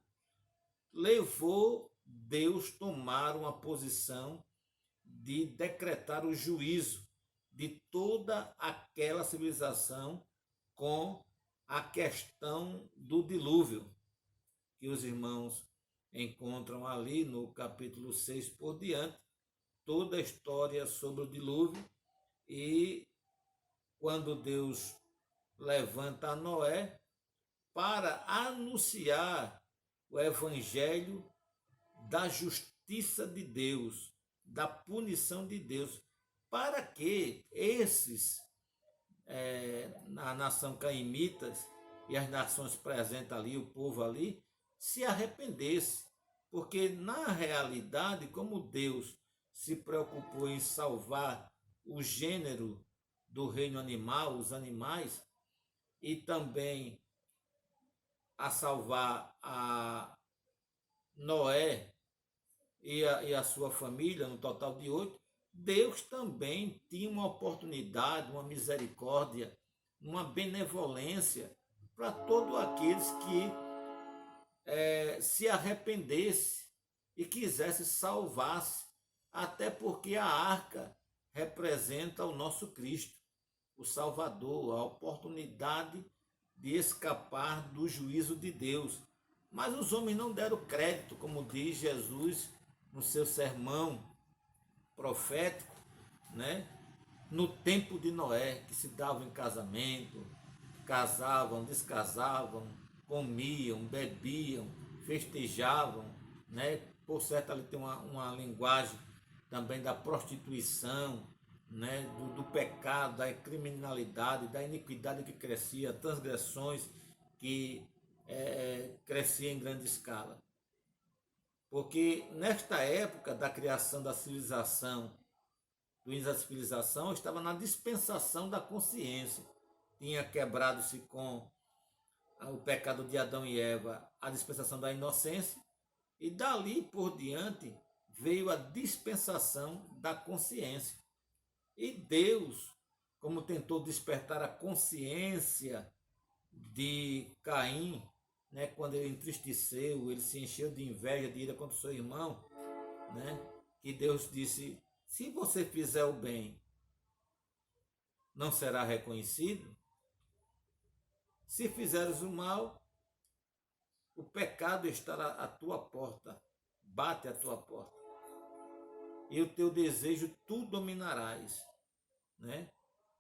levou Deus a tomar uma posição de decretar o juízo de toda aquela civilização com a questão do dilúvio, que os irmãos encontram ali no capítulo 6 por diante, toda a história sobre o dilúvio, e quando Deus levanta a Noé para anunciar o evangelho da justiça de Deus, da punição de Deus, para que esses, a nação caimitas e as nações presentes ali, o povo ali, se arrependesse. Porque, na realidade, como Deus se preocupou em salvar o gênero do reino animal, os animais, e também a salvar a Noé e a sua família, no total de 8, Deus também tinha uma oportunidade, uma misericórdia, uma benevolência para todos aqueles que se arrependesse e quisesse salvar-se, até porque a arca representa o nosso Cristo, o Salvador, a oportunidade de escapar do juízo de Deus. Mas os homens não deram crédito, como diz Jesus no seu sermão profético, né? No tempo de Noé, que se davam em casamento, casavam, descasavam, comiam, bebiam, festejavam, né? Por certo, ali tem uma linguagem também da prostituição, né? Do pecado, da criminalidade, da iniquidade que crescia, transgressões que crescia em grande escala. Porque nesta época da criação da civilização, do início da civilização, estava na dispensação da consciência. Tinha quebrado-se com o pecado de Adão e Eva a dispensação da inocência, e dali por diante veio a dispensação da consciência. E Deus, como tentou despertar a consciência de Caim, né, quando ele entristeceu, ele se encheu de inveja, de ira contra o seu irmão, né, que Deus disse: se você fizer o bem, não será reconhecido. Se fizeres o mal, o pecado estará à tua porta, bate à tua porta. E o teu desejo tu dominarás, né?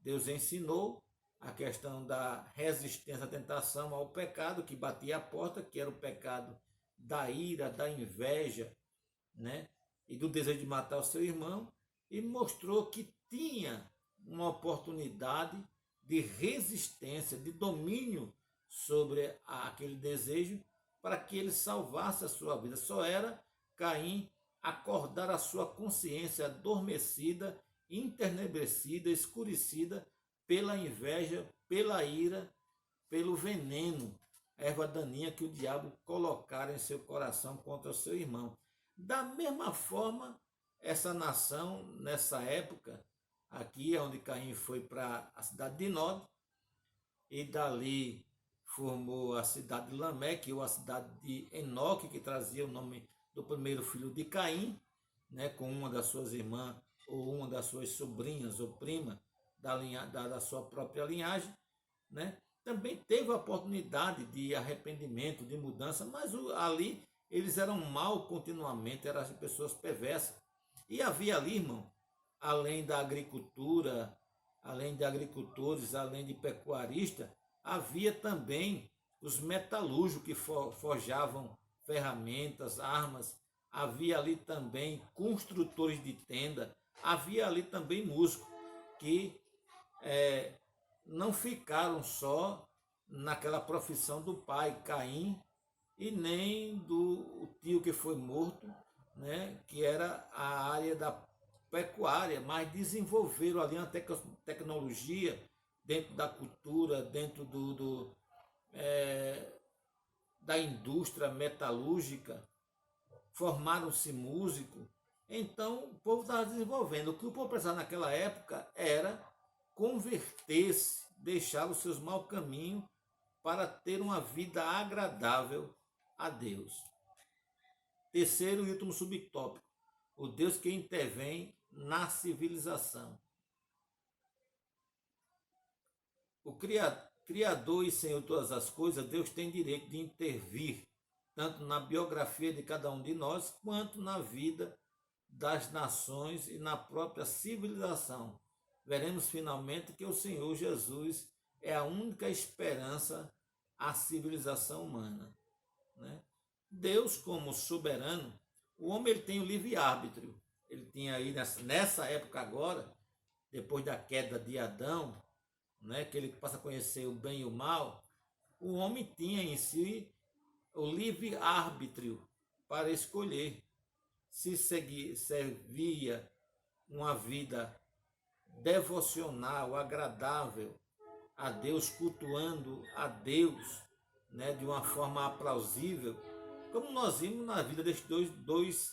Deus ensinou a questão da resistência à tentação, ao pecado que batia à porta, que era o pecado da ira, da inveja, né? E do desejo de matar o seu irmão, e mostrou que tinha uma oportunidade de resistência, de domínio sobre aquele desejo, para que ele salvasse a sua vida. Só era Caim acordar a sua consciência adormecida, internebrecida, escurecida pela inveja, pela ira, pelo veneno, a erva daninha que o diabo colocara em seu coração contra o seu irmão. Da mesma forma, essa nação, nessa época, aqui onde Caim foi para a cidade de Nod, e dali formou a cidade de Lameque, ou a cidade de Enoque, que trazia o nome do primeiro filho de Caim, né, com uma das suas irmãs, ou uma das suas sobrinhas ou prima da sua própria linhagem, né? Também teve a oportunidade de arrependimento, de mudança, mas ali eles eram mal continuamente, eram pessoas perversas. E havia ali, irmão, além da agricultura, além de agricultores, além de pecuaristas, havia também os metalúrgicos que forjavam ferramentas, armas, havia ali também construtores de tenda, havia ali também músicos que não ficaram só naquela profissão do pai Caim e nem do tio que foi morto, né, que era a área da pecuária, mas desenvolveram ali uma tecnologia dentro da cultura, dentro da indústria metalúrgica, formaram-se músicos. Então o povo estava desenvolvendo. O que o povo precisava naquela época era converter-se, deixar os seus maus caminhos para ter uma vida agradável a Deus. Terceiro e último subtópico: o Deus que intervém na civilização. O Criador e Senhor de todas as coisas, Deus tem direito de intervir, tanto na biografia de cada um de nós, quanto na vida das nações e na própria civilização. Veremos finalmente que o Senhor Jesus é a única esperança a civilização humana, né? Deus, como soberano, o homem ele tem o livre-árbitrio. Ele tinha aí, nessa época agora, depois da queda de Adão, né, que ele passa a conhecer o bem e o mal, o homem tinha em si o livre-árbitrio para escolher se servia uma vida devocional, agradável a Deus, cultuando a Deus, né, de uma forma aplausível, como nós vimos na vida destes dois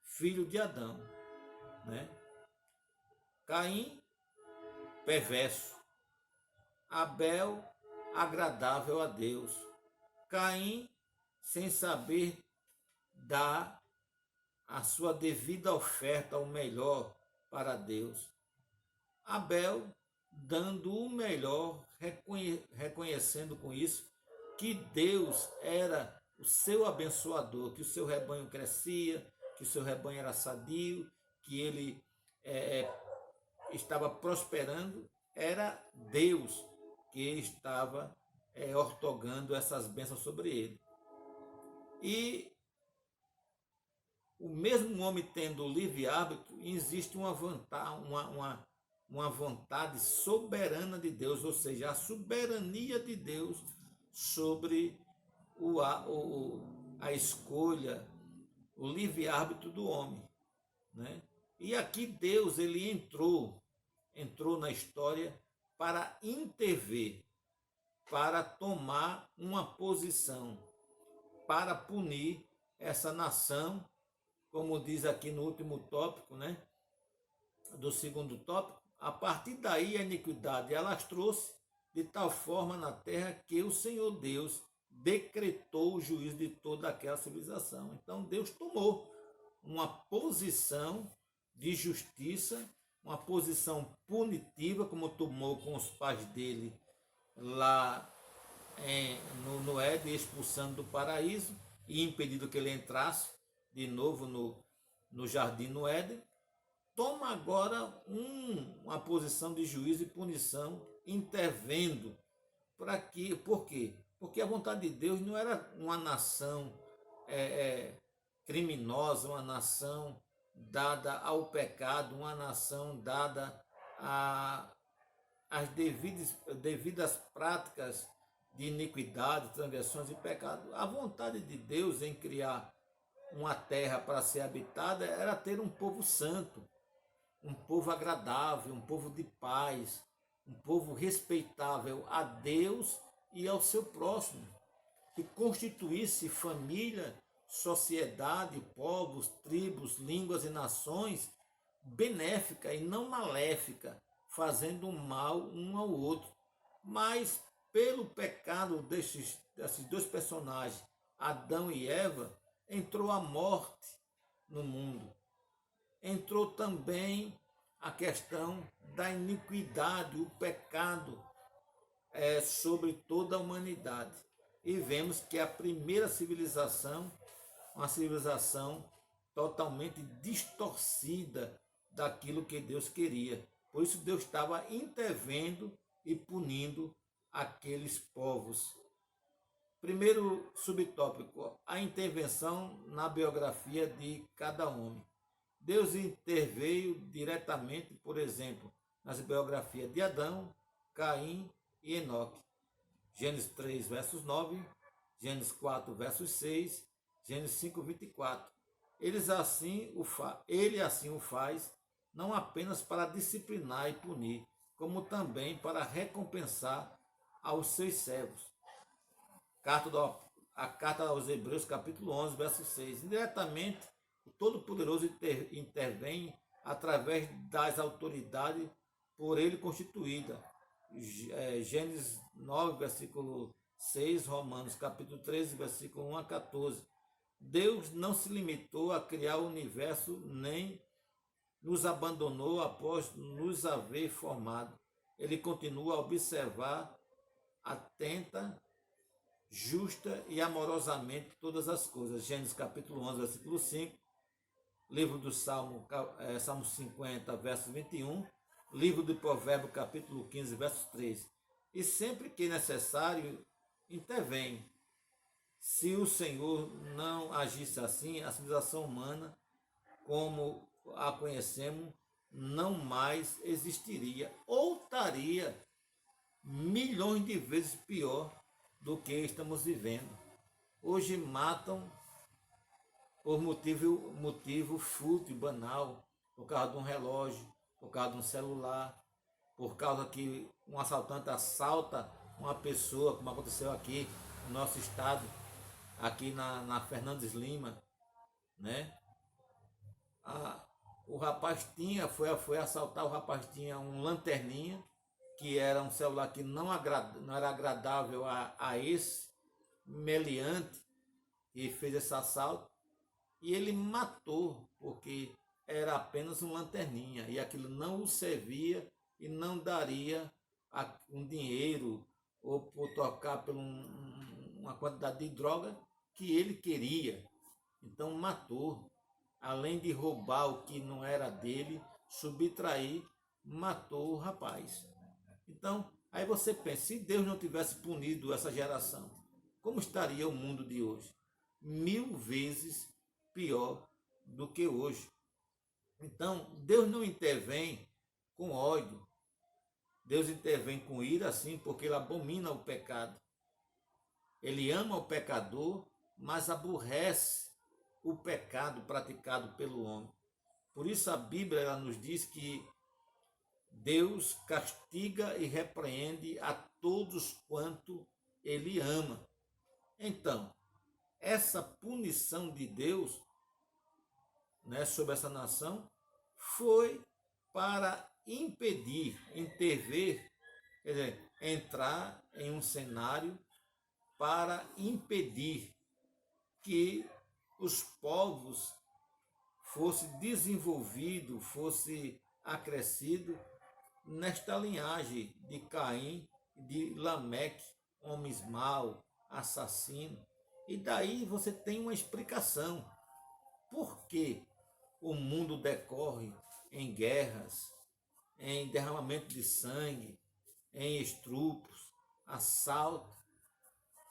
filhos de Adão, né? Caim, perverso. Abel, agradável a Deus. Caim, sem saber dar a sua devida oferta, o melhor para Deus. Abel, dando o melhor, reconhecendo com isso que Deus era o seu abençoador, que o seu rebanho crescia, que o seu rebanho era sadio, que ele estava prosperando, era Deus que estava ortogando essas bênçãos sobre ele. E o mesmo homem tendo o livre-árbitro, existe uma vontade soberana de Deus, ou seja, a soberania de Deus sobre a escolha, o livre-árbitro do homem, né? E aqui Deus ele entrou na história para intervir, para tomar uma posição, para punir essa nação, como diz aqui no último tópico, né, do segundo tópico. A partir daí a iniquidade alastrou-se de tal forma na terra que o Senhor Deus decretou o juízo de toda aquela civilização. Então Deus tomou uma posição de justiça, uma posição punitiva, como tomou com os pais dele lá no Éden, expulsando do paraíso e impedindo que ele entrasse de novo no jardim no Éden. Toma agora uma posição de juízo e punição, intervendo. Por quê? Porque a vontade de Deus não era uma nação criminosa, uma nação dada ao pecado, uma nação dada às devidas práticas de iniquidade, transgressões e pecado. A vontade de Deus em criar uma terra para ser habitada era ter um povo santo, um povo agradável, um povo de paz, um povo respeitável a Deus e ao seu próximo, que constituísse família, sociedade, povos, tribos, línguas e nações benéfica e não maléfica, fazendo um mal um ao outro. Mas pelo pecado desses dois personagens, Adão e Eva, entrou a morte no mundo. Entrou também a questão da iniquidade, o pecado sobre toda a humanidade. E vemos que a primeira civilização, uma civilização totalmente distorcida daquilo que Deus queria. Por isso Deus estava intervendo e punindo aqueles povos. Primeiro subtópico, a intervenção na biografia de cada homem. Deus interveio diretamente, por exemplo, nas biografias de Adão, Caim e Enoque. Gênesis 3, versos 9, Gênesis 4, versos 6, Gênesis 5, 24. Ele assim o faz, não apenas para disciplinar e punir, como também para recompensar aos seus servos. A carta aos Hebreus, capítulo 11, verso 6. Indiretamente, o Todo-Poderoso intervém através das autoridades por ele constituídas. Gênesis 9, versículo 6, Romanos, capítulo 13, versículo 1 a 14. Deus não se limitou a criar o universo, nem nos abandonou após nos haver formado. Ele continua a observar atenta, justa e amorosamente todas as coisas. Gênesis capítulo 11, versículo 5, livro do Salmo 50, verso 21, livro do Provérbio capítulo 15, verso 3. E sempre que necessário, intervém. Se o Senhor não agisse assim, a civilização humana, como a conhecemos, não mais existiria, ou estaria milhões de vezes pior do que estamos vivendo. Hoje matam por motivo fútil, banal, por causa de um relógio, por causa de um celular, por causa que um assaltante assalta uma pessoa, como aconteceu aqui no nosso estado, aqui na Fernandes Lima, né? O rapaz foi assaltar, o rapaz tinha um lanterninha, que era um celular que não era agradável a esse meliante, e fez esse assalto, e ele matou, porque era apenas um lanterninha, e aquilo não o servia e não daria um dinheiro, ou por tocar por uma quantidade de droga que ele queria. Então matou. Além de roubar o que não era dele, subtrair, matou o rapaz. Então, aí você pensa, se Deus não tivesse punido essa geração, como estaria o mundo de hoje? 1000 vezes pior do que hoje. Então, Deus não intervém com ódio. Deus intervém com ira, sim, porque ele abomina o pecado. Ele ama o pecador, mas aborrece o pecado praticado pelo homem. Por isso a Bíblia ela nos diz que Deus castiga e repreende a todos quanto ele ama. Então, essa punição de Deus, né, sobre essa nação foi para impedir, intervir, quer dizer, entrar em um cenário para impedir que os povos fosse desenvolvido, fosse acrescido nesta linhagem de Caim, de Lameque, homens maus, assassinos. E daí você tem uma explicação. Por que o mundo decorre em guerras, em derramamento de sangue, em estupros, assalto?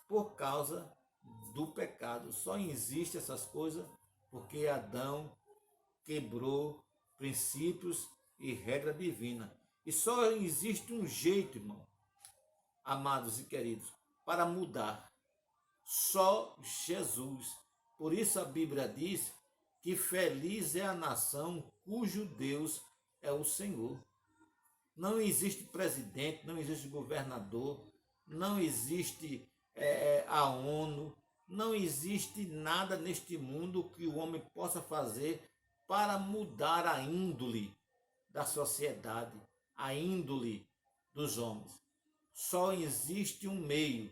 Por causa do pecado. Só existe essas coisas porque Adão quebrou princípios e regra divina. E só existe um jeito, irmão, amados e queridos, para mudar. Só Jesus. Por isso a Bíblia diz que feliz é a nação cujo Deus é o Senhor. Não existe presidente, não existe governador, não existe a ONU, não existe nada neste mundo que o homem possa fazer para mudar a índole da sociedade, a índole dos homens. Só existe um meio,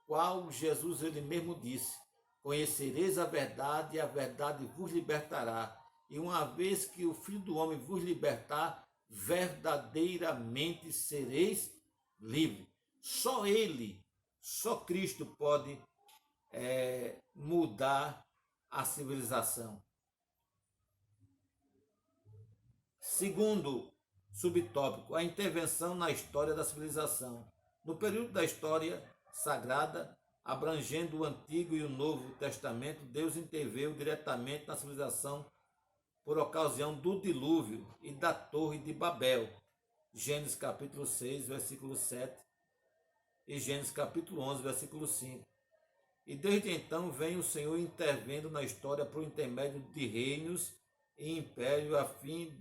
qual Jesus ele mesmo disse: conhecereis a verdade e a verdade vos libertará. E uma vez que o Filho do Homem vos libertar, verdadeiramente sereis livres. Só Ele, só Cristo pode mudar a civilização. Segundo subtópico, a intervenção na história da civilização. No período da história sagrada, abrangendo o Antigo e o Novo Testamento, Deus interveio diretamente na civilização por ocasião do dilúvio e da Torre de Babel. Gênesis capítulo 6, versículo 7 e Gênesis capítulo 11, versículo 5. E desde então vem o Senhor intervendo na história por intermédio de reinos e império a fim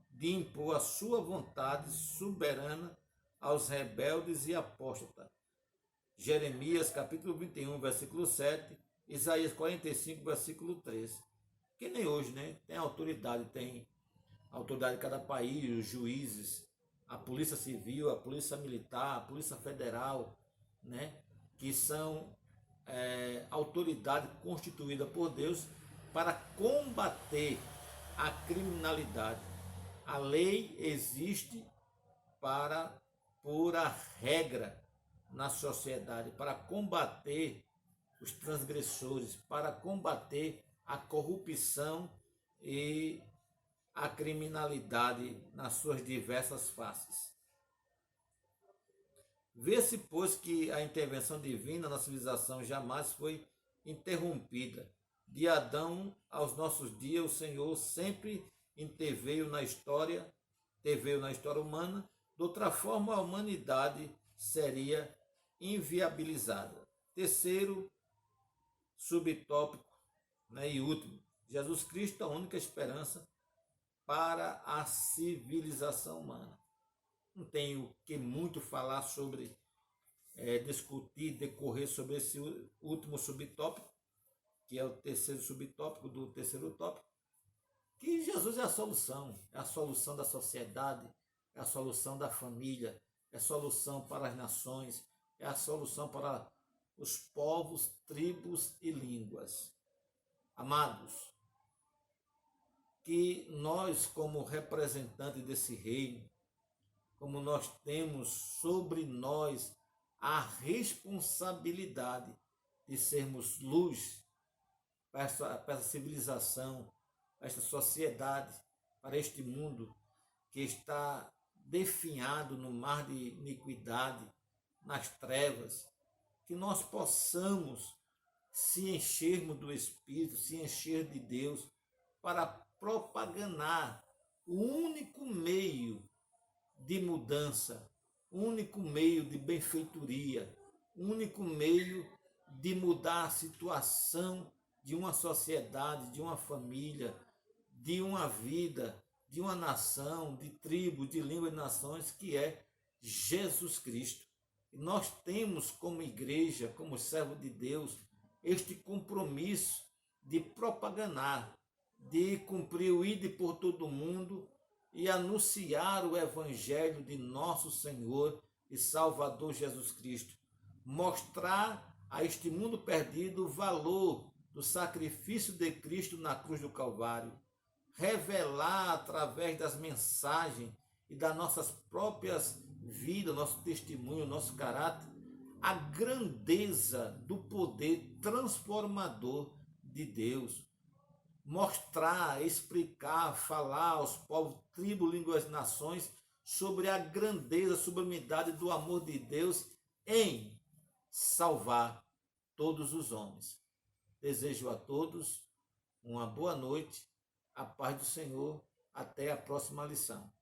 de impor a sua vontade soberana aos rebeldes e apóstatas. Jeremias capítulo 21, versículo 7, Isaías 45, versículo 13. Que nem hoje, né? Tem autoridade de cada país, os juízes, a polícia civil, a polícia militar, a polícia federal, né? Que são autoridade constituída por Deus para combater a criminalidade. A lei existe para pôr a regra na sociedade, para combater os transgressores, para combater a corrupção e a criminalidade nas suas diversas faces. Vê-se, pois, que a intervenção divina na civilização jamais foi interrompida. De Adão aos nossos dias, o Senhor sempre interveio na história humana. De outra forma, a humanidade seria inviabilizada. Terceiro subtópico, né, e último, Jesus Cristo, a única esperança para a civilização humana. Não tenho que muito falar sobre, discutir, decorrer sobre esse último subtópico, que é o terceiro subtópico do terceiro tópico, que Jesus é a solução da sociedade, é a solução da família, é a solução para as nações, é a solução para os povos, tribos e línguas. Amados, que nós, como representantes desse reino, como nós temos sobre nós a responsabilidade de sermos luz para essa civilização, para esta sociedade, para este mundo que está definhado no mar de iniquidade, nas trevas, que nós possamos se enchermos do Espírito, se encher de Deus, para propagar o único meio de mudança, o único meio de benfeitoria, o único meio de mudar a situação de uma sociedade, de uma família, de uma vida, de uma nação, de tribo, de língua e nações, que é Jesus Cristo. E nós temos como igreja, como servo de Deus, este compromisso de propagar, de cumprir o ide por todo mundo e anunciar o evangelho de nosso Senhor e Salvador Jesus Cristo. Mostrar a este mundo perdido o valor do sacrifício de Cristo na cruz do Calvário. Revelar através das mensagens e das nossas próprias vidas, nosso testemunho, nosso caráter, a grandeza do poder transformador de Deus. Mostrar, explicar, falar aos povos, tribos, línguas e nações sobre a grandeza, sublimidade do amor de Deus em salvar todos os homens. Desejo a todos uma boa noite, a paz do Senhor, até a próxima lição.